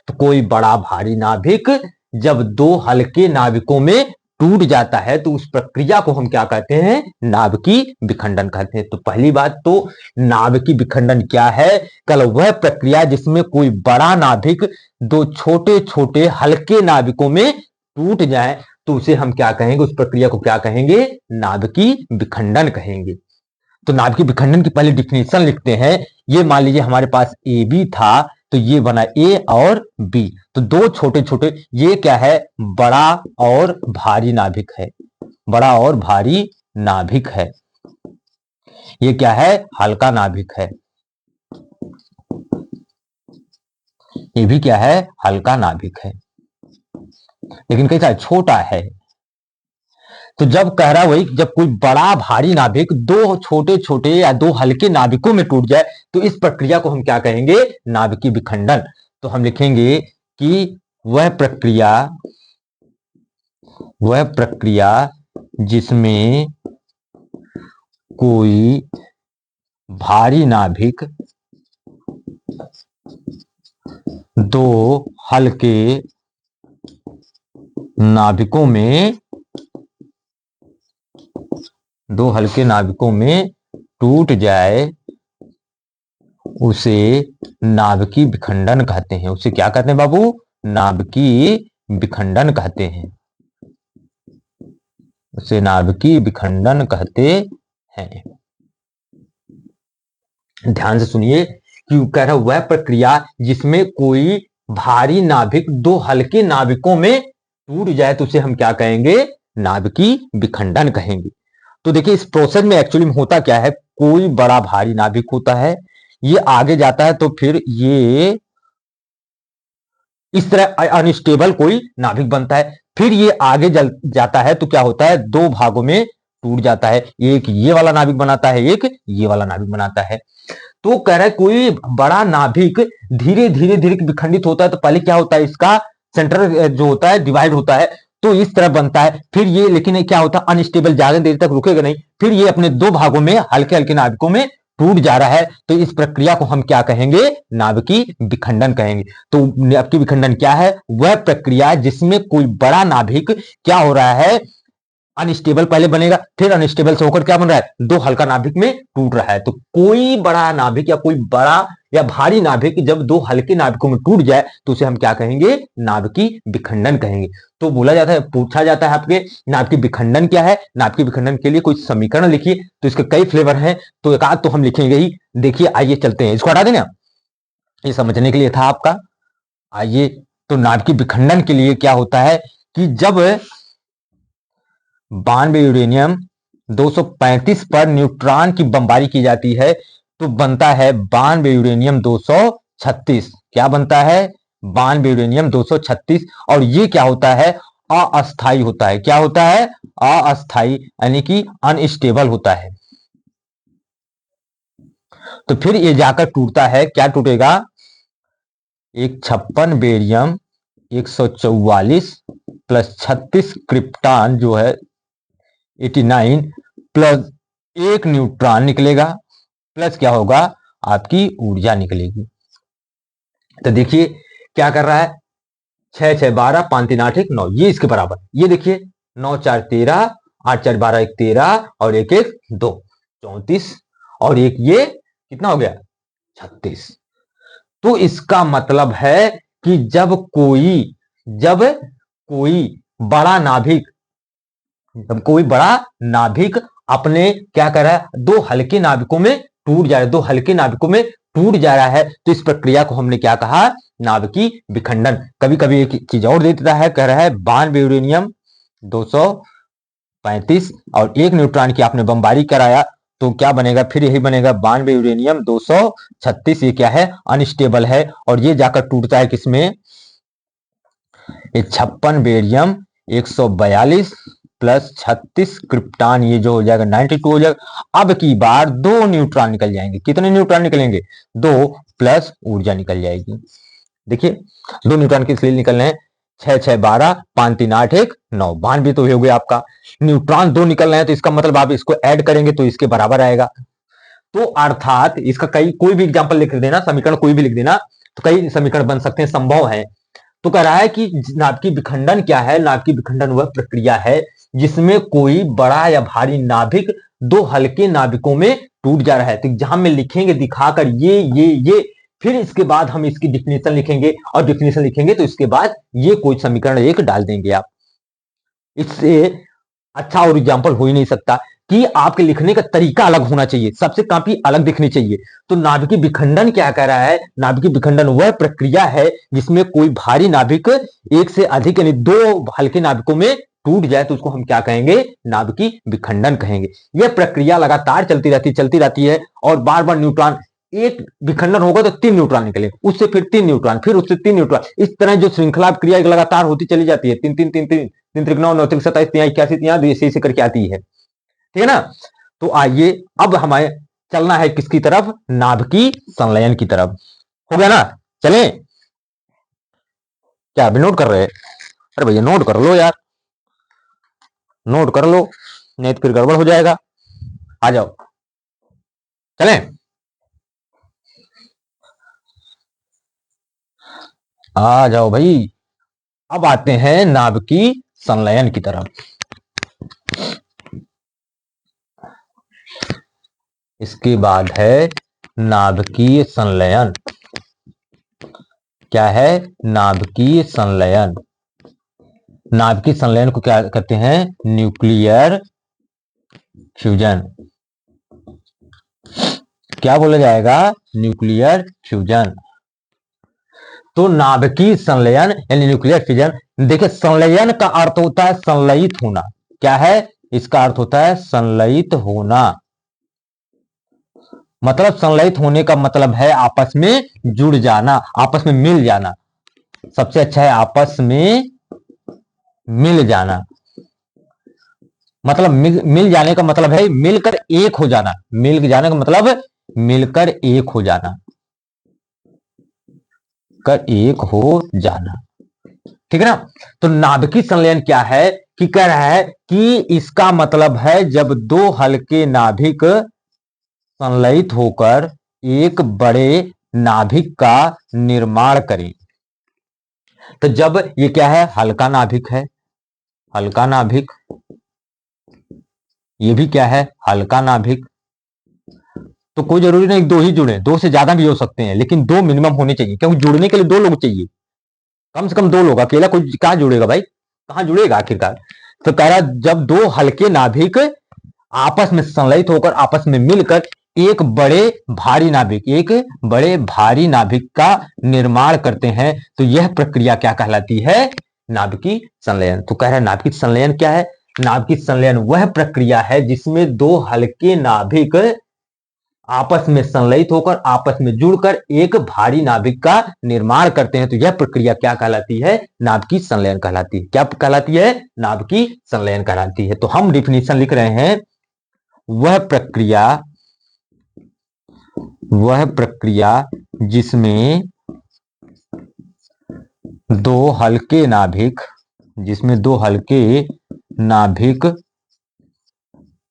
तो कोई बड़ा भारी नाभिक जब 2 हल्के नाभिकों में टूट जाता है तो उस प्रक्रिया को हम क्या कहते हैं? नाभिकीय विखंडन कहते हैं। तो पहली बात तो नाभिकीय विखंडन क्या है? कल वह प्रक्रिया जिसमें कोई बड़ा नाभिक 2 छोटे छोटे हल्के नाभिकों में टूट जाए, तो उसे हम क्या कहेंगे? उस प्रक्रिया को क्या कहेंगे? नाभिकीय विखंडन कहेंगे। तो नाभिकीय विखंडन की पहले डिफिनेशन लिखते हैं। ये मान लीजिए हमारे पास ए बी था, तो ये बना ए और बी, तो 2 छोटे छोटे, ये क्या है? बड़ा और भारी नाभिक है। बड़ा और भारी नाभिक है। ये क्या है? हल्का नाभिक है। ये भी क्या है? हल्का नाभिक है, लेकिन कैसा है? छोटा है। तो जब कह रहा वही, जब कोई बड़ा भारी नाभिक 2 छोटे छोटे या 2 हल्के नाभिकों में टूट जाए, तो इस प्रक्रिया को हम क्या कहेंगे? नाभिकीय विखंडन। तो हम लिखेंगे कि वह प्रक्रिया जिसमें कोई भारी नाभिक 2 हल्के नाभिकों में 2 हल्के नाभिकों में टूट जाए, उसे नाभिकीय विखंडन कहते हैं। उसे क्या कहते हैं बाबू? नाभिकीय विखंडन कहते हैं। उसे नाभिकीय विखंडन कहते हैं। ध्यान से सुनिए कि कह रहा वह प्रक्रिया जिसमें कोई भारी नाभिक 2 हल्के नाभिकों में टूट जाए, तो उसे हम क्या कहेंगे? नाभिकीय विखंडन कहेंगे। तो देखिए इस प्रोसेस में एक्चुअली में होता क्या है, कोई बड़ा भारी नाभिक होता है, ये आगे जाता है तो फिर ये इस तरह अनस्टेबल कोई नाभिक बनता है, फिर ये आगे जाता है तो क्या होता है, दो भागों में टूट जाता है, एक ये वाला नाभिक बनाता है, एक ये वाला नाभिक बनाता है। तो कह रहा है कोई बड़ा नाभिक धीरे धीरे धीरे विखंडित होता है तो पहले क्या होता है, इसका सेंटर जो होता है डिवाइड होता है, तो इस तरह बनता है, फिर ये लेकिन क्या होता है अनस्टेबल, ज्यादा देर तक रुकेगा नहीं, फिर ये अपने दो भागों में हल्के हल्के नाभिकों में टूट जा रहा है, तो इस प्रक्रिया को हम क्या कहेंगे, नाभिकीय विखंडन कहेंगे। तो नाभिकीय विखंडन क्या है, वह प्रक्रिया जिसमें कोई बड़ा नाभिक क्या हो रहा है, अनस्टेबल पहले बनेगा, फिर अनस्टेबल से होकर क्या बन रहा है, दो हल्का नाभिक में टूट रहा है। तो कोई बड़ा नाभिक या कोई बड़ा या भारी नाभिक जब दो हल्के नाभिकों में टूट जाए तो उसे हम क्या कहेंगे, नाभिकीय विखंडन कहेंगे। तो बोला जाता है, पूछा जाता है आपके नाभिकीय विखंडन क्या है, नाभिकीय विखंडन के लिए कोई समीकरण लिखिए, तो इसके कई फ्लेवर हैं, तो एक आध तो हम लिखेंगे ही। देखिए आइए चलते हैं, इसको हटा देना, ये समझने के लिए था आपका। आइए, तो नाभिकीय विखंडन के लिए क्या होता है कि जब 92 यूरेनियम 235 पर न्यूट्रॉन की बमबारी की जाती है तो बनता है 92 यूरेनियम 236। क्या बनता है, 92 यूरेनियम 236, और ये क्या होता है, अस्थाई होता है। क्या होता है, अस्थाई, यानी कि अनस्टेबल होता है। तो फिर ये जाकर टूटता है, क्या टूटेगा, एक 56 बेरियम 144 प्लस 36 क्रिप्टॉन जो है 89 प्लस एक न्यूट्रॉन निकलेगा, प्लस क्या होगा, आपकी ऊर्जा निकलेगी। तो देखिए क्या कर रहा है, 6 6 12 5 3 8 1 9, ये इसके बराबर, ये देखिए 9 4 13 8 4 12 1 13 और 1 1 2 34 और एक ये कितना हो गया, 36। तो इसका मतलब है कि जब कोई बड़ा नाभिक, जब कोई बड़ा नाभिक अपने क्या कर रहा है, दो हल्के नाभिकों में टूट जा रहा है, दो हल्के नाभिकों में टूट जा रहा है, तो इस प्रक्रिया को हमने क्या कहा, नाभिकीय विखंडन। कभी कभी एक चीज और दे देता है, कह रहा है 92 यूरेनियम 235 और एक न्यूट्रॉन की आपने बमबारी कराया तो क्या बनेगा, फिर यही बनेगा 92 यूरेनियम 236, ये क्या है, अनस्टेबल है, और ये जाकर टूटता है किसमें, ये 56 बेरियम 142 प्लस 36 क्रिप्टॉन, ये जो हो जाएगा 92 हो जाएगा। अब की बार दो न्यूट्रॉन निकल जाएंगे, कितने न्यूट्रॉन निकलेंगे, दो, प्लस ऊर्जा निकल जाएगी। देखिए दो न्यूट्रॉन किस लिए निकलने हैं, 6 6 12 5 3 8 1 9, 92 तो हो गया आपका। न्यूट्रॉन दो निकल रहे हैं तो इसका मतलब आप इसको ऐड करेंगे तो इसके बराबर आएगा। तो अर्थात इसका कोई भी एग्जांपल लिख देना, समीकरण कोई भी लिख देना, तो कई समीकरण बन सकते हैं, संभव है। तो कह रहा है कि नाभिकीय विखंडन क्या है, नाभिकीय विखंडन वह प्रक्रिया है जिसमें कोई बड़ा या भारी नाभिक दो हल्के नाभिकों में टूट जा रहा है। तो एग्जाम में लिखेंगे दिखाकर ये, फिर इसके बाद हम इसकी डिफिनेशन लिखेंगे, और डिफिनेशन लिखेंगे तो इसके बाद ये कोई समीकरण एक डाल देंगे आप। इससे अच्छा और एग्जाम्पल हो ही नहीं सकता कि आपके लिखने का तरीका अलग होना चाहिए, सबसे काफी अलग दिखनी चाहिए। तो नाभिकीय विखंडन क्या कह रहा है, नाभिकीय विखंडन वह प्रक्रिया है जिसमें कोई भारी नाभिक एक से अधिक यानी दो हल्के नाभिकों में टूट जाए तो उसको हम क्या कहेंगे, नाभिकीय विखंडन कहेंगे। यह प्रक्रिया लगातार चलती रहती है और बार बार न्यूट्रॉन, एक विखंडन होगा तो तीन न्यूट्रॉन निकले, उससे फिर तीन न्यूट्रॉन, फिर उससे तीन न्यूट्रॉन, इस तरह जो श्रृंखला क्रिया लगातार होती चली जाती है, तीन तीन तीन तीन तीन त्रिक 9 9 त्रिक 27 3 81 3 ऐसे करके आती है, ठीक है ना। तो आइए अब हमें चलना है किसकी तरफ, नाभिकीय संलयन की तरफ। हो गया ना, चलें, क्या अभी नोट कर रहे हैं, अरे भैया नोट कर लो यार, नोट कर लो, नहीं तो फिर गड़बड़ हो जाएगा। आ जाओ, चलें, आ जाओ भाई। अब आते हैं नाभिकीय संलयन की तरफ। इसके बाद है नाभिकीय संलयन। क्या है, नाभिकीय संलयन। नाभिकीय संलयन को क्या कहते हैं, न्यूक्लियर फ्यूजन। क्या बोला जाएगा, न्यूक्लियर फ्यूजन। तो नाभिकीय संलयन यानी न्यूक्लियर फ्यूजन, देखिए संलयन का अर्थ होता है संलयित होना, क्या है? इसका अर्थ होता है संलयित होना। मतलब संलयित होने का मतलब है आपस में जुड़ जाना, आपस में मिल जाना। सबसे अच्छा है आपस में मिल जाना। मतलब मिल जाने का मतलब है मिलकर एक हो जाना। मिल जाने का मतलब मिलकर एक हो जाना, कर एक हो जाना। ठीक है ना? तो नाभिकीय संलयन क्या है कि कह रहा है कि इसका मतलब है जब दो हल्के नाभिक संलयित होकर एक बड़े नाभिक का निर्माण करें। तो जब ये क्या है? हल्का नाभिक है, हल्का नाभिक। ये भी क्या है? हल्का नाभिक। तो कोई जरूरी नहीं दो ही जुड़े, दो से ज्यादा भी हो सकते हैं, लेकिन दो मिनिमम होने चाहिए, क्योंकि जुड़ने के लिए दो लोग चाहिए, कम से कम दो लोग। अकेला कोई कहां जुड़ेगा भाई? कहां जुड़ेगा आखिरकार? तो कह रहा जब दो हल्के नाभिक आपस में संलयित होकर आपस में मिलकर एक बड़े भारी नाभिक, एक बड़े भारी नाभिक का निर्माण करते हैं, तो यह प्रक्रिया क्या कहलाती है? नाभिकीय संलयन। तो कह रहा है नाभिकीय संलयन क्या है? नाभिकीय संलयन वह प्रक्रिया है जिसमें दो हल्के नाभिक आपस में संलयित होकर आपस में जुड़कर एक भारी नाभिक का निर्माण करते हैं, तो यह प्रक्रिया क्या कहलाती है? नाभिकीय संलयन कहलाती है। क्या कहलाती है? नाभिकीय संलयन कहलाती है। तो हम डिफिनीशन लिख रहे हैं, वह प्रक्रिया जिसमें दो हल्के नाभिक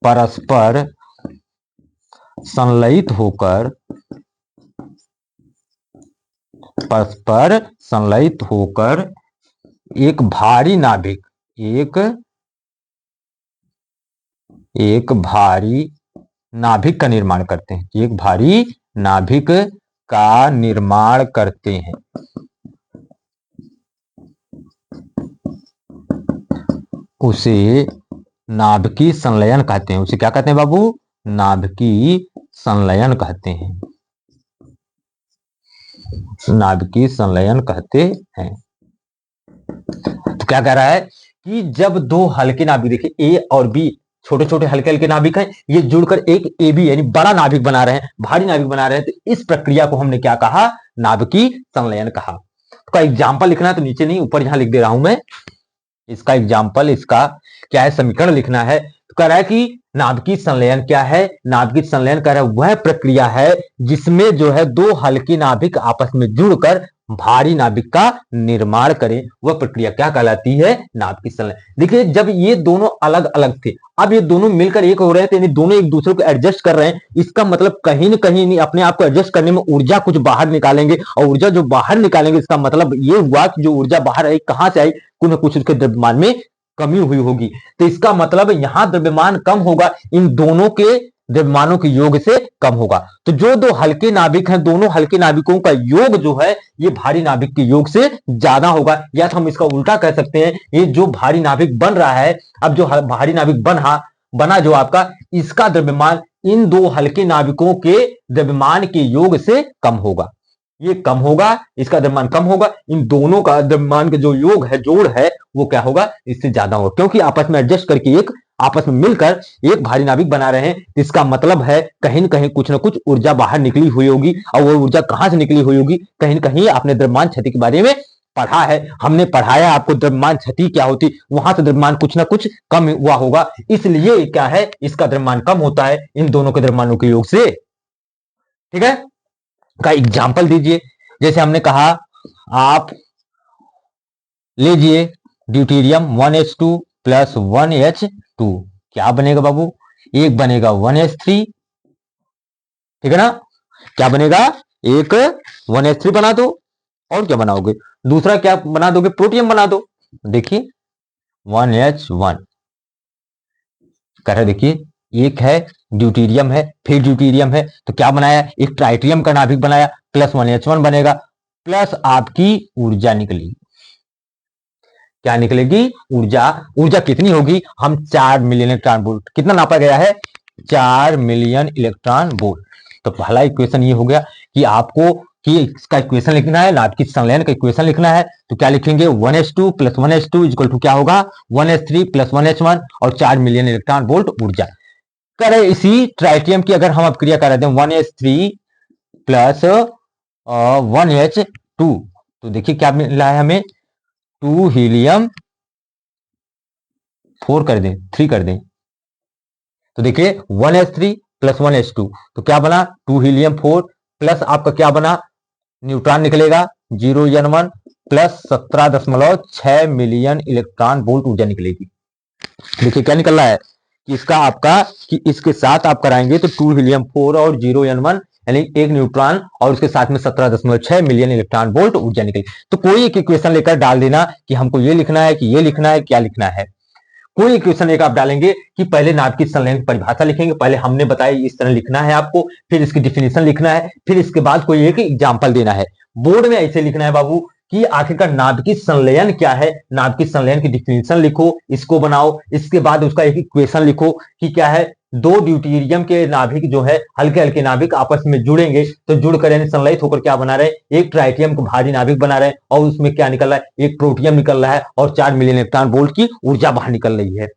परस्पर संलयित होकर एक भारी नाभिक का निर्माण करते हैं, एक भारी नाभिक का निर्माण करते हैं, उसे नाभिकीय संलयन कहते हैं। उसे क्या कहते हैं बाबू? नाभिकीय संलयन कहते हैं, नाभिकीय संलयन कहते हैं। तो क्या कह रहा है कि जब दो हल्के नाभिक, देखिए ए और बी छोटे छोटे हल्के हल्के नाभिक हैं, ये जुड़कर एक ए बी यानी बड़ा नाभिक बना रहे हैं, भारी नाभिक बना रहे हैं, तो इस प्रक्रिया को हमने क्या कहा? नाभिकीय संलयन कहा। तो एग्जाम्पल लिखना है तो नीचे नहीं ऊपर यहां लिख दे रहा हूं मैं। इसका एग्जाम्पल, इसका क्या है? समीकरण लिखना है। तो कह रहा है कि नाभिकीय संलयन क्या है? नाभिकीय संलयन कह रहा है वह प्रक्रिया है जिसमें जो है दो हल्के नाभिक आपस में जुड़कर भारी नाभिक का निर्माण करें, वह प्रक्रिया क्या कहलाती है? नाभिकीय संलयन। देखिए जब ये दोनों अलग अलग थे, अब ये दोनों मिलकर एक हो रहे हैं, तो यानी दोनों एक दूसरे को एडजस्ट कर रहे हैं। इसका मतलब कहीं न कहीं नहीं, अपने आप को एडजस्ट करने में ऊर्जा कुछ बाहर निकालेंगे, और ऊर्जा जो बाहर निकालेंगे इसका मतलब ये हुआ कि जो ऊर्जा बाहर आई कहां से आई? कुछ न कुछ उसके द्रव्यमान में कमी हुई होगी। तो इसका मतलब यहां द्रव्यमान कम होगा, इन दोनों के द्रव्यमानों के योग से कम होगा। तो जो दो हल्के नाभिक हैं, दोनों हल्के नाभिकों का योग जो है ये भारी नाभिक के योग से ज्यादा होगा, या तो हम इसका उल्टा कह सकते हैं, ये जो भारी नाभिक बन रहा है, अब जो भारी नाभिक बना जो आपका, इसका द्रव्यमान इन दो हल्के नाभिकों के द्रव्यमान के योग से कम होगा। ये कम होगा, इसका द्रव्यमान कम होगा, इन दोनों का द्रव्यमान का जो योग है, जोड़ है, वो क्या होगा? इससे ज्यादा होगा, क्योंकि आपस में एडजस्ट करके एक आपस में मिलकर एक भारी नाभिक बना रहे हैं। इसका मतलब है कहीं न कहीं कुछ ना कुछ ऊर्जा बाहर निकली हुई होगी, और वो ऊर्जा कहां से निकली हुई होगी? कहीं न कहीं आपने द्रव्यमान क्षति के बारे में पढ़ा है, हमने पढ़ाया आपको द्रव्यमान क्षति क्या होती, वहां से द्रव्यमान कुछ ना कुछ कम हुआ होगा, इसलिए क्या है? इसका द्रव्यमान कम होता है इन दोनों के द्रव्यमानों के योग से। ठीक है? का एग्जाम्पल दीजिए। जैसे हमने कहा, आप लीजिए ड्यूटेरियम 1s2 प्लस 1h2, क्या बनेगा बाबू? एक बनेगा 1s3, ठीक है ना? क्या बनेगा? एक 1s3 बना दो, और क्या बनाओगे? दूसरा क्या बना दोगे? प्रोटियम बना दो। देखिए 1h1 कह रहे, देखिए एक है ड्यूटेरियम है, फिर ड्यूटेरियम है, तो क्या बनाया? एक ट्राइटियम का नाभिक बनाया, प्लस 1h1 बनेगा, प्लस आपकी ऊर्जा निकली। क्या निकलेगी? ऊर्जा। ऊर्जा कितनी होगी? हम 4 मिलियन इलेक्ट्रॉन वोल्ट, कितना नापा गया है? 4 मिलियन इलेक्ट्रॉन वोल्ट। तो पहला इक्वेशन ये हो गया कि आपको कि इसका इक्वेशन लिखना है, नाभिकीय संलयन का इक्वेशन लिखना है, तो क्या लिखेंगे 1s2 plus 1s2 equal to क्या होगा 1s3 प्लस 1s1 और 4 मिलियन इलेक्ट्रॉन वोल्ट ऊर्जा। करें इसी ट्राइटियम की अगर हम अब क्रिया करा दें 1s3 प्लस 1h2, तो देखिए क्या मिला है हमें 2 हीलियम 4 कर दें 3 कर दें, तो देखिए 1s3 प्लस 1s2 तो क्या बना 2 हीलियम 4 प्लस आपका क्या बना न्यूट्रॉन निकलेगा 0n1 plus 17.6 million electron volt ऊर्जा निकलेगी। देखिए क्या निकल रहा है कि इसका आपका कि इसके साथ आप कराएंगे तो 2 हीलियम 4 और 0n1 यानी एक न्यूट्रॉन और उसके साथ में 17.6 मिलियन इलेक्ट्रॉन वोल्ट ऊर्जा निकलेगी। तो कोई एक इक्वेशन लेकर डाल देना कि हमको ये लिखना है कि ये लिखना है, क्या लिखना है। कोई इक्वेशन एक आप डालेंगे कि पहले नाभिकीय संलयन की परिभाषा लिखेंगे, पहले हमने बताया इस तरह लिखना है आपको, फिर इसकी डिफिनेशन लिखना है, फिर इसके बाद कोई एक एग्जांपल देना है। बोर्ड में ऐसे लिखना है बाबू कि आखिरकार नाभिकीय संलयन क्या है, नाभिकीय संलयन की डिफिनेशन लिखो, इसको बनाओ, इसके बाद उसका एक इक्वेशन लिखो कि क्या है दो ड्यूटेरियम के नाभिक जो है हल्के हल्के नाभिक आपस में जुड़ेंगे तो जुड़कर यानी संलयित होकर क्या बना रहे एक ट्राइटियम को भारी नाभिक बना रहे और उसमें क्या निकल रहा है एक प्रोटियम निकल रहा है और 4 मिलियन इलेक्ट्रॉन वोल्ट की ऊर्जा बाहर निकल रही है।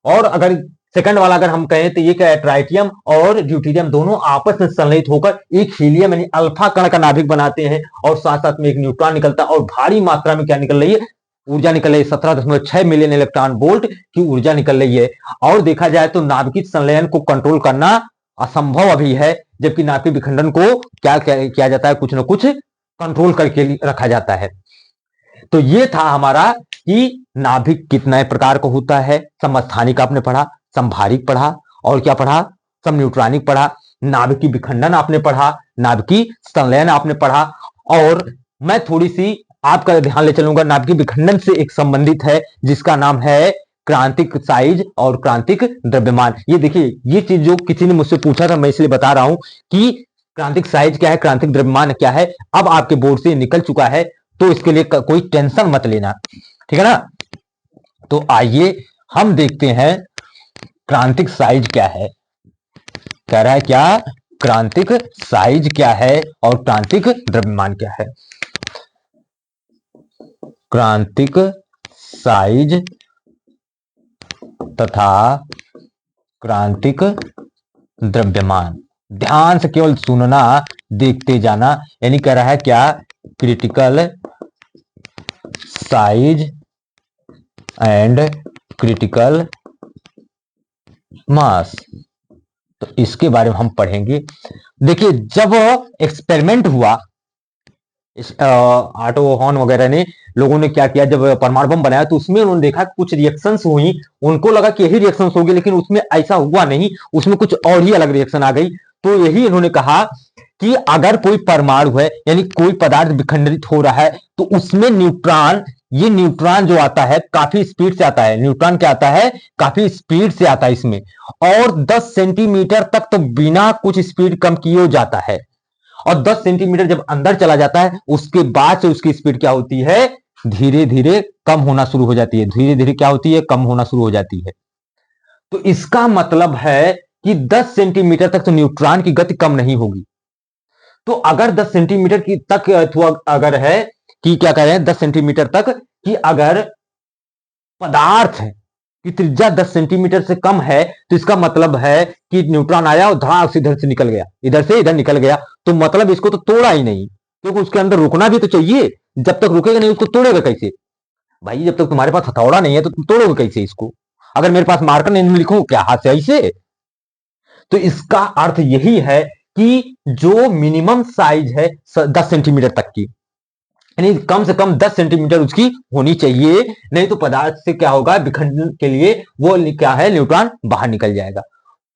और अगर सेकंड वाला अगर हम कहें तो ये क्या है ट्राइटियम और ड्यूटेरियम दोनों आपस में संलयित होकर एक हीलियम यानी अल्फा कण का नाभिक बनाते हैं और साथ साथ में एक न्यूट्रॉन निकलता है और भारी मात्रा में क्या निकल रही है ऊर्जा निकल रही है 17.6 मिलियन इलेक्ट्रॉन वोल्ट की ऊर्जा निकल रही है। और देखा जाए तो नाभिकीय संलयन को कंट्रोल करना असंभव अभी है, जबकि नाभिकीय विखंडन को क्या किया जाता है कुछ ना कुछ कंट्रोल करके रखा जाता है। तो ये था हमारा कि नाभिक कितने प्रकार का होता है, समस्थानिक आपने पढ़ा, समभारिक पढ़ा और क्या पढ़ा समन्यूट्रॉनिक पढ़ा, नाभिकीय विखंडन आपने पढ़ा, नाभिकीय संलयन आपने पढ़ा। और मैं थोड़ी सी आपका ध्यान ले चलूंगा नाभिकीय विखंडन से एक संबंधित है जिसका नाम है क्रांतिक साइज और क्रांतिक द्रव्यमान। ये देखिए ये चीज जो किसी ने मुझसे पूछा था मैं इसलिए बता रहा हूं कि क्रांतिक साइज क्या है क्रांतिक द्रव्यमान क्या है, अब आपके बोर्ड से निकल चुका है तो इसके लिए कोई टेंशन मत लेना, ठीक है ना। तो आइए हम देखते हैं क्रांतिक साइज क्या है, कह रहा है क्या क्रांतिक साइज क्या है और क्रांतिक द्रव्यमान क्या है। क्रांतिक साइज तथा क्रांतिक द्रव्यमान, ध्यान से केवल सुनना देखते जाना, यानी कह रहा है क्या critical size and critical mass, तो इसके बारे में हम पढ़ेंगे। देखिए जब एक्सपेरिमेंट हुआ इस ऑटो हॉर्न वगैरह ने लोगों ने क्या किया जब परमाणु बम बनाया तो उसमें उन्होंने देखा कुछ रिएक्शंस हुई, उनको लगा कि यही रिएक्शंस होगी लेकिन उसमें ऐसा हुआ नहीं, उसमें कुछ और ही अलग रिएक्शन आ गई। तो यही इन्होंने कहा कि अगर कोई परमाणु है यानी कोई पदार्थ विखंडित हो रहा है तो उसमें न्यूट्रॉन, ये न्यूट्रॉन जो आता है काफी स्पीड से आता है, न्यूट्रॉन क्या आता है काफी स्पीड से आता है इसमें, और 10 सेंटीमीटर तक तो बिना कुछ स्पीड कम किए जाता है, और 10 सेंटीमीटर जब अंदर चला जाता है उसके बाद से उसकी स्पीड क्या होती है धीरे धीरे कम होना शुरू हो जाती है, धीरे धीरे क्या होती है कम होना शुरू हो जाती है। तो इसका मतलब है कि 10 सेंटीमीटर तक तो न्यूट्रॉन की गति कम नहीं होगी। तो अगर 10 सेंटीमीटर की तक अगर है कि क्या कह रहे हैं 10 सेंटीमीटर तक कि अगर पदार्थ की त्रिज्या 10 सेंटीमीटर से कम है तो इसका मतलब है कि न्यूट्रॉन आया और धड़ाक से इधर से निकल गया, इधर से इधर निकल गया, तो मतलब इसको तो तोड़ा ही नहीं, क्योंकि उसके अंदर रुकना भी तो चाहिए, जब तक रुकेगा नहीं उसको तोड़ेगा कैसे भाई, जब तक तुम्हारे पास हथौड़ा नहीं है तो तुम तोड़ोगे कैसे इसको, अगर मेरे पास मार्कर नहीं लिखूं क्या हाथ से ऐसे। तो इसका अर्थ यही है कि जो मिनिमम साइज है 10 सेंटीमीटर तक की, यानी कम से कम 10 सेंटीमीटर उसकी होनी चाहिए, नहीं तो पदार्थ से क्या होगा विखंडन के लिए वो क्या है न्यूट्रॉन बाहर निकल जाएगा।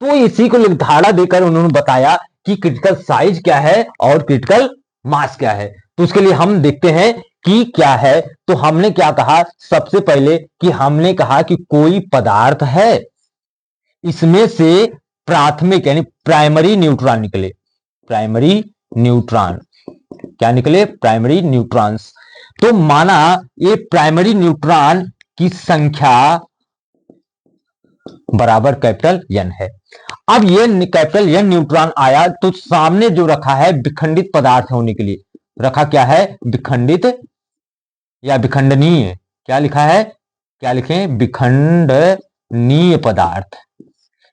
तो इसी को धारणा देकर उन्होंने बताया कि क्रिटिकल साइज क्या है और क्रिटिकल मास क्या है। तो उसके लिए हम देखते हैं कि क्या है, तो हमने क्या कहा सबसे पहले कि हमने कहा कि कोई पदार्थ है इसमें से प्राथमिक यानी प्राइमरी न्यूट्रॉन निकले, प्राइमरी न्यूट्रॉन क्या निकले प्राइमरी न्यूट्रॉन्स। तो माना ये प्राइमरी न्यूट्रॉन की संख्या बराबर कैपिटल N है, अब ये कैपिटल एन न्यूट्रॉन आया तो सामने जो रखा है विखंडित पदार्थ होने के लिए, रखा क्या है, विखंडित या विखंडनीय, क्या लिखा है, क्या लिखें, विखंडनीय पदार्थ।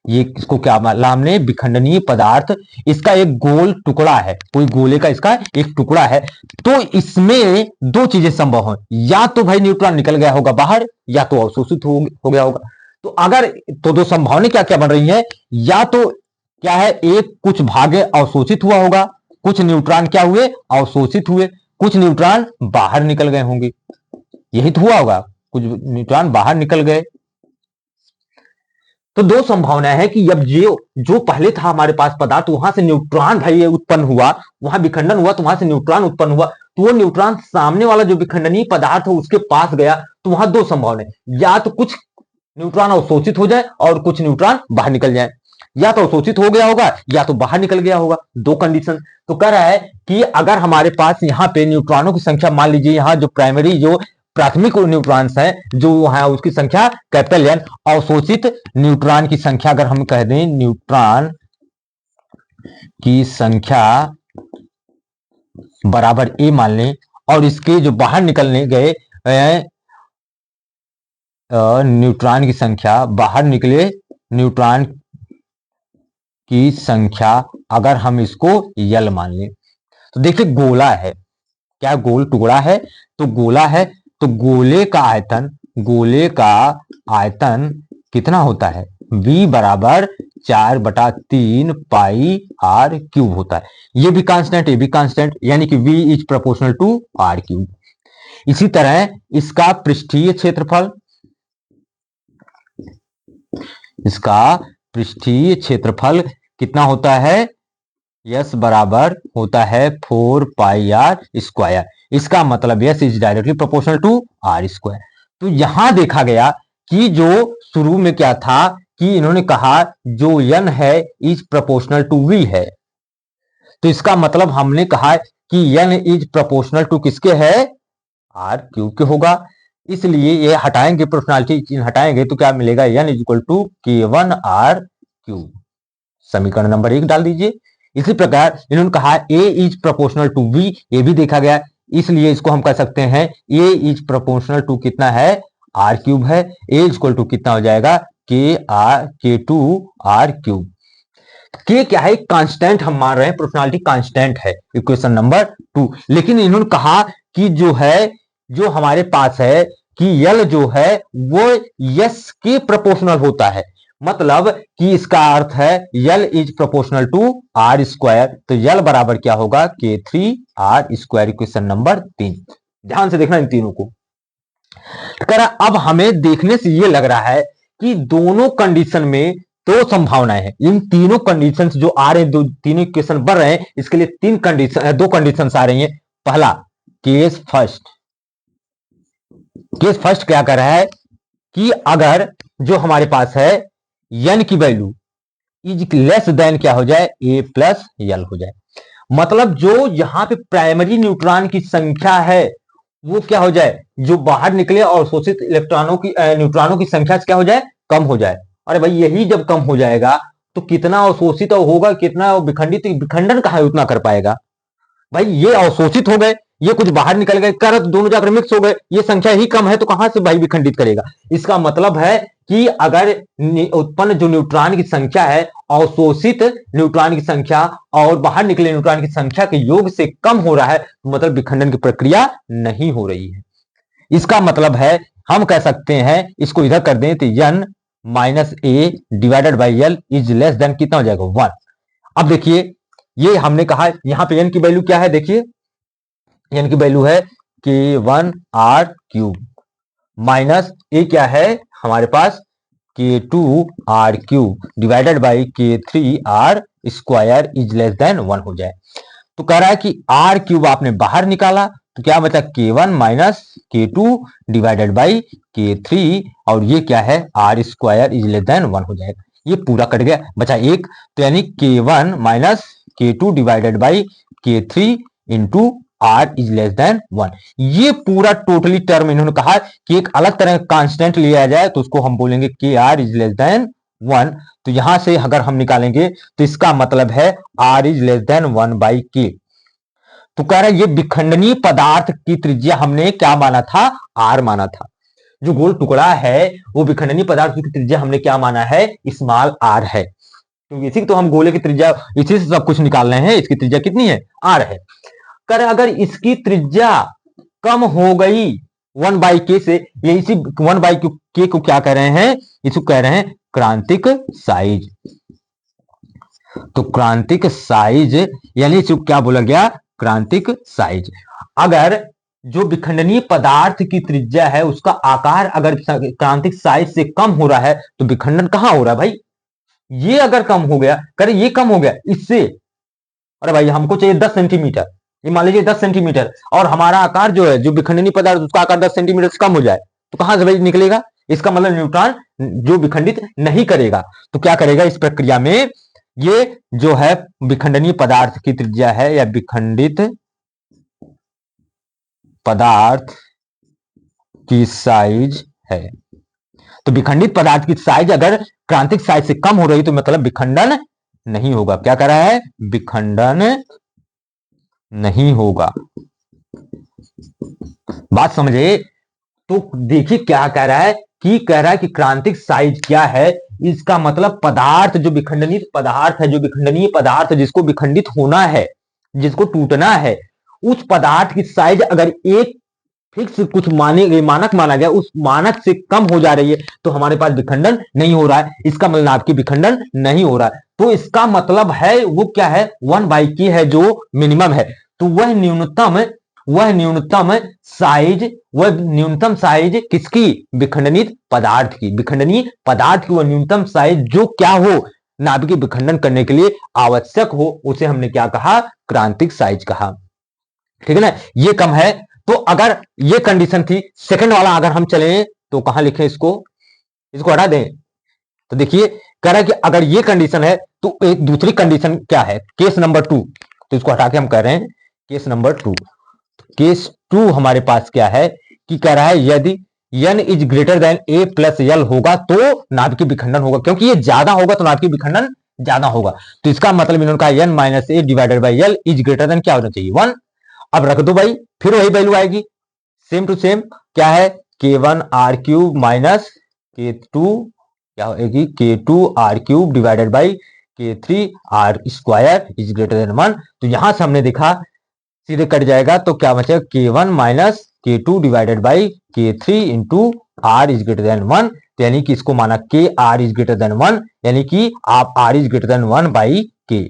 ये इसको क्या माना हमने, विखंडनीय पदार्थ। इसका एक गोल टुकड़ा है, कोई गोले का इसका एक टुकड़ा है। तो इसमें दो चीजें संभव हो, या तो भाई न्यूट्रॉन निकल गया होगा बाहर, या तो अवशोषित हो गया होगा। तो अगर तो दो संभावनाएं क्या क्या बन रही हैं, या तो क्या है, एक कुछ भाग अवशोषित हुआ होगा, कुछ न्यूट्रॉन क्या हुए, अवशोषित हुए, कुछ न्यूट्रॉन बाहर निकल गए होंगे। यही तो हुआ होगा, कुछ न्यूट्रॉन बाहर निकल गए। तो दो संभावनाएं है कि अब जो पहले था हमारे पास पदार्थ, वहां से न्यूट्रॉन भाई उत्पन्न हुआ, वहां विखंडन हुआ, तो वहां से न्यूट्रॉन उत्पन्न हुआ, तो वो न्यूट्रॉन सामने वाला जो विखंडनीय पदार्थ है उसके पास गया। तो वहां दो संभावनाएं, या तो कुछ न्यूट्रॉन अवशोषित हो जाए और कुछ न्यूट्रॉन बाहर निकल जाए, या तो अवशोषित हो गया होगा या तो बाहर निकल गया होगा, दो कंडीशन। तो कह रहा है कि अगर हमारे पास यहाँ पे न्यूट्रॉनों की संख्या, मान लीजिए यहाँ जो प्राइमरी जो प्राथमिक न्यूट्रॉन्स है जो वहां, उसकी संख्या कैपिटल एन, अवशोषित न्यूट्रॉन की संख्या अगर हम कह दें, न्यूट्रॉन की संख्या बराबर ए मान लें, और इसके जो बाहर निकलने गए न्यूट्रॉन की संख्या, बाहर निकले न्यूट्रॉन की संख्या अगर हम इसको यल मान लें, तो देखिए गोला है, क्या गोल टुकड़ा है, तो गोला है, तो गोले का आयतन कितना होता है, V बराबर 4/3 पाई आर क्यूब होता है। ये भी कांस्टेंट, ये भी कांस्टेंट, यानी कि V is proportional to R cube. इसी तरह इसका पृष्ठीय क्षेत्रफल, इसका पृष्ठीय क्षेत्रफल कितना होता है, यस बराबर होता है 4 पाई आर स्क्वायर। इसका मतलब S is directly proportional to R square. तो यहां देखा गया कि जो शुरू में क्या था कि इन्होंने कहा जो n है इज प्रोपोर्शनल टू v है, तो इसका मतलब हमने कहा कि n इज प्रोपोर्शनल टू किसके है, आर क्यूब के होगा। इसलिए ये हटाएंगे, प्रोपोर्शनलिटी चिन्ह हटाएंगे तो क्या मिलेगा, n is equal to k1 R cube. समीकरण नंबर 1 डाल दीजिए। इसी प्रकार इन्होंने कहा a is proportional to v, ये भी देखा गया, इसलिए इसको हम कह सकते हैं a इज प्रोपोर्शनल टू कितना है, आर क्यूब है। a इक्वल टू कितना हो जाएगा, k2 आर क्यूब। के क्या है, कांस्टेंट हम मान रहे हैं, प्रोपोर्शनलिटी कांस्टेंट है, इक्वेशन नंबर 2। लेकिन इन्होंने कहा कि जो है, जो हमारे पास है कि यल जो है वो यस के प्रोपोर्शनल होता है, मतलब कि इसका अर्थ है L is proportional to R square. तो यल बराबर क्या होगा, k3 R square, equation number 3। ध्यान से देखना इन तीनों को। अब हमें देखने से ये लग रहा है कि दोनों कंडीशन में दो संभावनाएं हैं। इन तीनों कंडीशंस जो आ रहे हैं, दो तीनों इक्वेशन बन रहे हैं, इसके लिए तीन कंडीशन, दो कंडीशंस आ रही हैं। पहला केस फर्स्ट क्या कर रहा है कि अगर जो हमारे पास है n की वैल्यू इज लेस देन क्या हो जाए, a प्लस यल हो जाए, मतलब जो यहां पे प्राइमरी न्यूट्रॉन की संख्या है वो क्या हो जाए, जो बाहर निकले और शोषित इलेक्ट्रॉनों की न्यूट्रॉनों की संख्या क्या हो जाए, कम हो जाए। अरे भाई यही जब कम हो जाएगा तो कितना अवशोषित होगा, कितना विखंडित, विखंडन कहां उतना कर पाएगा भाई। ये अवशोषित हो गए, ये कुछ बाहर निकल गए, कर दोनों जाकर मिक्स हो गए, ये संख्या ही कम है तो कहां से भाई विखंडित करेगा। इसका मतलब है कि अगर उत्पन्न जो न्यूट्रॉन की संख्या है, अवशोषित न्यूट्रॉन की संख्या और बाहर निकले न्यूट्रॉन की संख्या के योग से कम हो रहा है, तो मतलब विखंडन की प्रक्रिया नहीं हो रही है। इसका मतलब है हम कह सकते हैं, इसको इधर कर दें तो n minus A divided by L is less then कितना हो जाएगा, 1। अब देखिए ये हमने कहा यहां पे n की वैल्यू क्या है, देखिए n की वैल्यू है k1 आर क्यूब माइनस ए क्या है हमारे पास k2 R cube divided by k3 R square is less than 1 हो जाए। तो कह रहा है कि आर क्यूब आपने बाहर निकाला तो क्या बचा, k1 minus k2 divided by k3, और ये क्या है R square is less than 1 हो जाएगा। ये पूरा कट गया, बचा एक, तो यानी k1 minus k2 divided by k3 into R is less than 1। ये पूरा टोटली टर्म इन्होंने कहा कि एक अलग तरह का कांस्टेंट लिया जाए तो उसको हम बोलेंगे के आर इज लेस देन 1, तो यहां से अगर हम निकालेंगे तो इसका मतलब है r is less then 1/k। तो कह रहा है ये विखंडनीय पदार्थ की त्रिज्या हमने क्या माना था, r माना था। जो गोल टुकड़ा है वो विखंडनीय पदार्थ की त्रिज्या हमने क्या माना है, स्मॉल r है, क्योंकि इसी तो हम गोले की त्रिज्या इसी से सब कुछ निकाल रहे हैं। इसकी त्रिज्या कितनी है, r है। कर अगर इसकी त्रिज्या कम हो गई 1/k से, ये इसी 1/k को क्या कह रहे हैं, इसको कह रहे हैं क्रांतिक साइज। तो क्रांतिक साइज यानी इसको क्या बोला गया, क्रांतिक साइज। अगर जो विखंडनीय पदार्थ की त्रिज्या है उसका आकार अगर क्रांतिक साइज से कम हो रहा है तो विखंडन कहां हो रहा है भाई, ये अगर कम हो गया, करे ये कम हो गया इससे, अरे भाई हमको चाहिए 10 सेंटीमीटर, ये मान लीजिए 10 सेंटीमीटर, और हमारा आकार जो है, जो विखंडनीय पदार्थ उसका आकार 10 सेंटीमीटर से कम हो जाए तो कहां से भाई निकलेगा, इसका मतलब न्यूट्रॉन जो विखंडित नहीं करेगा। तो क्या करेगा इस प्रक्रिया में, ये जो है विखंडनीय पदार्थ की त्रिज्या है या विखंडित पदार्थ की साइज है। तो विखंडित पदार्थ की साइज अगर क्रांतिक साइज से कम हो रही तो मतलब विखंडन नहीं होगा। क्या कह रहा है, विखंडन नहीं होगा। बात समझे। तो देखिए क्या कह रहा है कि क्रांतिक साइज क्या है, इसका मतलब पदार्थ जो विखंडनित पदार्थ है, जो विखंडनीय पदार्थ जिसको विखंडित होना है, जिसको टूटना है, उस पदार्थ की साइज अगर एक फिक्स कुछ मानक माना गया, उस मानक से कम हो जा रही है तो हमारे पास विखंडन नहीं हो रहा है। इसका मतलब आपकी विखंडन नहीं हो रहा है। तो इसका मतलब है वो क्या है, 1/k है जो मिनिमम है। तो वह न्यूनतम साइज किसकी, विखंडनित पदार्थ की, विखंडनीय पदार्थ की वह न्यूनतम साइज जो क्या हो, नाभिकीय विखंडन करने के लिए आवश्यक हो, उसे हमने क्या कहा, क्रांतिक साइज कहा। ठीक है ना, ये कम है। तो अगर ये कंडीशन थी, सेकंड वाला अगर हम चलें तो कहां लिखें इसको हटा दें। तो देखिए कह रहा है कि अगर ये कंडीशन है तो एक दूसरी कंडीशन क्या है, केस नंबर 2। तो इसको हटा के हम कह रहे हैं केस नंबर 2। केस 2 हमारे पास क्या है कि कह रहा है यदि n is greater than a plus l होगा तो नाभिकीय विखंडन होगा, क्योंकि ये ज्यादा होगा तो नाभिकीय विखंडन ज्यादा होगा। तो इसका मतलब इन्होंने कहा n minus A divided by l is greater than क्या होना चाहिए, 1। अब रख दो भाई, फिर वही वैल्यू आएगी सेम टू सेम, क्या है k1r³ माइनस k2 क्या होगी, k2r³ divided by k3r² is greater than 1। तो यहां से हमने देखा सीधे कट जाएगा तो क्या बचेगा, k1 minus k2 divided by k3 into r is greater than 1। यानी कि इसको माना k r is greater than 1, यानी कि आप r is greater than 1 by k।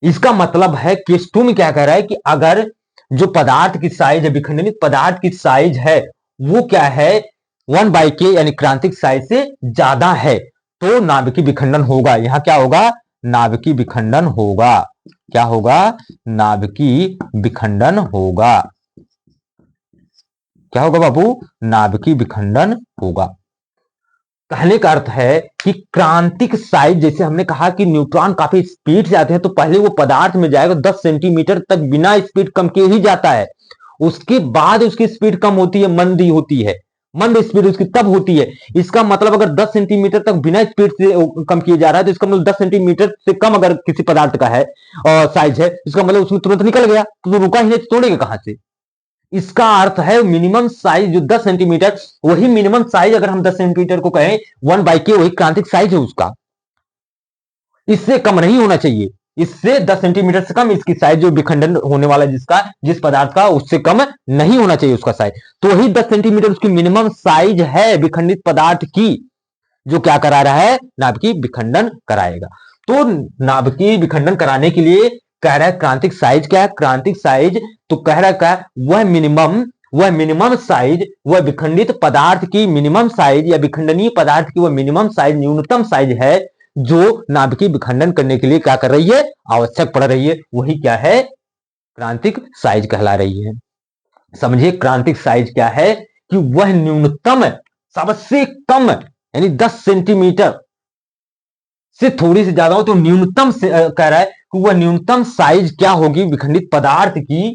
इसका मतलब है केस 2 में क्या कह रहा है कि अगर जो पदार्थ की साइज है, विखंडनित पदार्थ की साइज है, वो क्या है 1/k यानी क्रांतिक साइज से ज्यादा है तो नाभिकीय विखंडन होगा। यहां क्या होगा, नाभिकीय विखंडन होगा। क्या होगा, नाभिकीय विखंडन होगा। क्या होगा बाबू, नाभिकीय विखंडन होगा। कहने का अर्थ है कि क्रांतिक साइज, जैसे हमने कहा कि न्यूट्रॉन काफी स्पीड से आते हैं तो पहले वो पदार्थ में जाएगा 10 सेंटीमीटर तक बिना स्पीड कम के ही जाता है, उसके बाद उसकी स्पीड कम होती है, मंदी होती है, मंद स्पीड उसकी तब होती है। इसका मतलब अगर 10 सेंटीमीटर तक बिना स्पीड से कम किया जा रहा है तो इसका मतलब 10 सेंटीमीटर से कम अगर किसी पदार्थ का है और साइज है, इसका मतलब उसमें तुरंत निकल गया तो रुका ही नहीं, तोड़ेगा कहां से। इसका अर्थ है मिनिमम साइज जो 10 सेंटीमीटर, वही मिनिमम साइज अगर हम 10 सेंटीमीटर को कहें 1/k वही क्रांतिक साइज है उसका, इससे कम नहीं होना चाहिए। इससे 10 सेंटीमीटर से कम इसकी साइज जो विखंडन होने वाला जिस पदार्थ का, उससे कम नहीं होना चाहिए उसका साइज। तो वही 10 सेंटीमीटर उसकी मिनिमम साइज है विखंडित पदार्थ की, जो क्या करा रहा है, नाभिकीय विखंडन कराएगा। तो नाभिकीय विखंडन कराने के लिए कह रहा है क्रांतिक साइज क्या है, क्रांतिक साइज तो कह रहा है क्या, वह मिनिमम साइज, वह विखंडित पदार्थ की मिनिमम साइज या विखंडनीय पदार्थ की वह मिनिमम साइज, न्यूनतम साइज है जो नाभिकीय विखंडन करने के लिए क्या कर रही है, आवश्यक पड़ रही है, वही क्या है, क्रांतिक साइज कहला रही है। समझिए क्रांतिक साइज क्या है कि वह न्यूनतम सबसे कम यानी 10 सेंटीमीटर से थोड़ी से ज्यादा हो तो न्यूनतम से कह रहा है कि वह न्यूनतम साइज क्या होगी विखंडित पदार्थ की,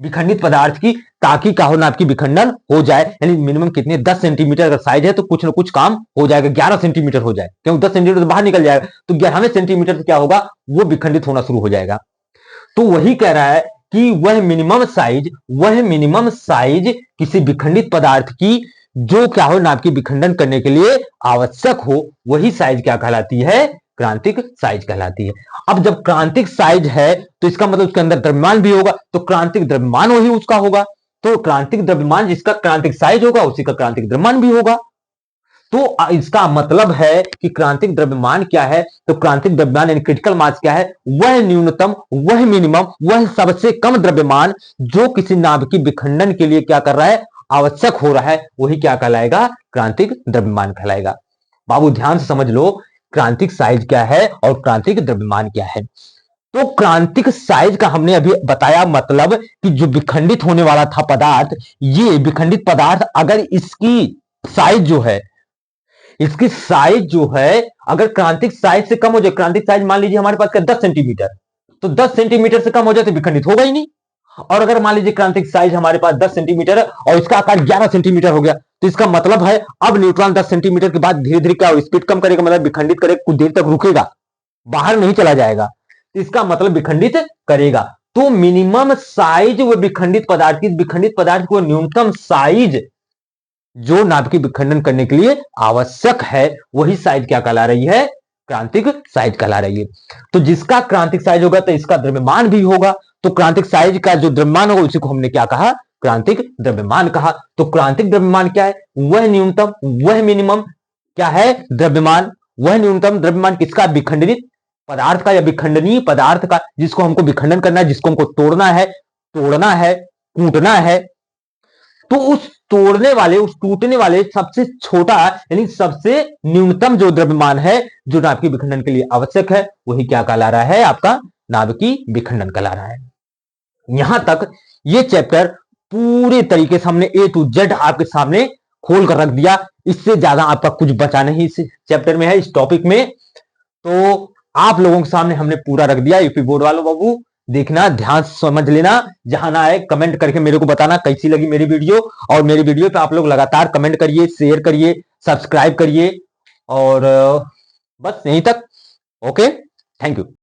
विखंडित पदार्थ की, ताकि क्या हो, नाभिकीय विखंडन हो जाए। यानी मिनिमम कितने, 10 सेंटीमीटर अगर साइज है तो कुछ ना कुछ काम हो जाएगा, 11 सेंटीमीटर हो जाए, क्योंकि 10 सेंटीमीटर तो बाहर निकल जाएगा, तो 11वें सेंटीमीटर से क्या होगा, वो विखंडित होना शुरू हो जाएगा। तो वही कह रहा है कि वह मिनिमम साइज किसी विखंडित पदार्थ की जो क्या हो, नाभिकीय विखंडन करने के लिए आवश्यक हो, वही साइज क्या कहलाती है, क्रांतिक साइज कहलाती है। अब जब क्रांतिक साइज है तो इसका मतलब उसके अंदर द्रव्यमान भी होगा, तो क्रांतिक द्रव्यमान वही उसका होगा। तो क्रांतिक द्रव्यमान जिसका क्रांतिक साइज होगा उसी का क्रांतिक द्रव्यमान भी होगा। तो इसका मतलब है कि क्रांतिक द्रव्यमान क्या है, तो क्रांतिक द्रव्यमान यानी क्रिटिकल मास क्या है, वह न्यूनतम, वह मिनिमम, वह सबसे कम द्रव्यमान जो किसी नाभिकीय विखंडन के लिए क्या कर रहा है, आवश्यक हो रहा है, वही क्या कहलाएगा, क्रांतिक द्रव्यमान कहलाएगा। बाबू ध्यान से समझ लो, क्रांतिक साइज क्या है और क्रांतिक द्रव्यमान क्या है। तो क्रांतिक साइज का हमने अभी बताया, मतलब कि जो विखंडित होने वाला था पदार्थ, ये विखंडित पदार्थ अगर इसकी साइज जो है अगर क्रांतिक साइज से कम हो जाए, क्रांतिक साइज मान लीजिए हमारे पास का 10 सेंटीमीटर, तो 10 सेंटीमीटर से कम हो जाए तो विखंडित होगा ही नहीं। और अगर मान लीजिए क्रांतिक साइज हमारे पास 10 सेंटीमीटर है और इसका आकार 11 सेंटीमीटर हो गया, तो इसका मतलब है अब न्यूट्रॉन 10 सेंटीमीटर के बाद धीरे धीरे क्या स्पीड कम करेगा, मतलब विखंडित करेगा, कुछ देर तक रुकेगा, बाहर नहीं चला जाएगा, इसका मतलब विखंडित करेगा। तो मिनिमम साइज वो विखंडित पदार्थ को न्यूनतम साइज जो नाभिकीय विखंडन करने के लिए आवश्यक है, वही साइज क्या कहला रही है, क्रांतिक साइज कहला रही है। तो जिसका क्रांतिक साइज होगा तो इसका द्रव्यमान भी होगा, तो क्रांतिक साइज का जो द्रव्यमान होगा उसी को हमने क्या कहा, क्रांतिक द्रव्यमान कहा। तो क्रांतिक द्रव्यमान क्या है, वह न्यूनतम, वह मिनिमम क्या है, द्रव्यमान, वह न्यूनतम द्रव्यमान किसका, विखंडित पदार्थ का या विखंडनीय पदार्थ का, जिसको हमको विखंडन करना है, जिसको हमको तोड़ना है, कूटना है। तो उस टूटने वाले सबसे छोटा यानी सबसे न्यूनतम जो द्रव्यमान है जो नाभिकीय विखंडन के लिए आवश्यक है, वही क्या कहला रहा है, आपका नाभिकीय विखंडन कहला रहा है। यहां तक ये चैप्टर पूरे तरीके से हमने A to Z आपके सामने खोल कर रख दिया, इससे ज्यादा आपका कुछ बचा नहीं इस चैप्टर में है, इस टॉपिक में। तो आप लोगों के सामने हमने पूरा रख दिया। यूपी बोर्ड वालों बाबू देखना, ध्यान से समझ लेना, जहां ना आए कमेंट करके मेरे को बताना कैसी लगी मेरी वीडियो, और मेरी वीडियो पे आप लोग लगातार कमेंट करिए, शेयर करिए, सब्सक्राइब करिए, और बस यहीं तक। Okay, thank you.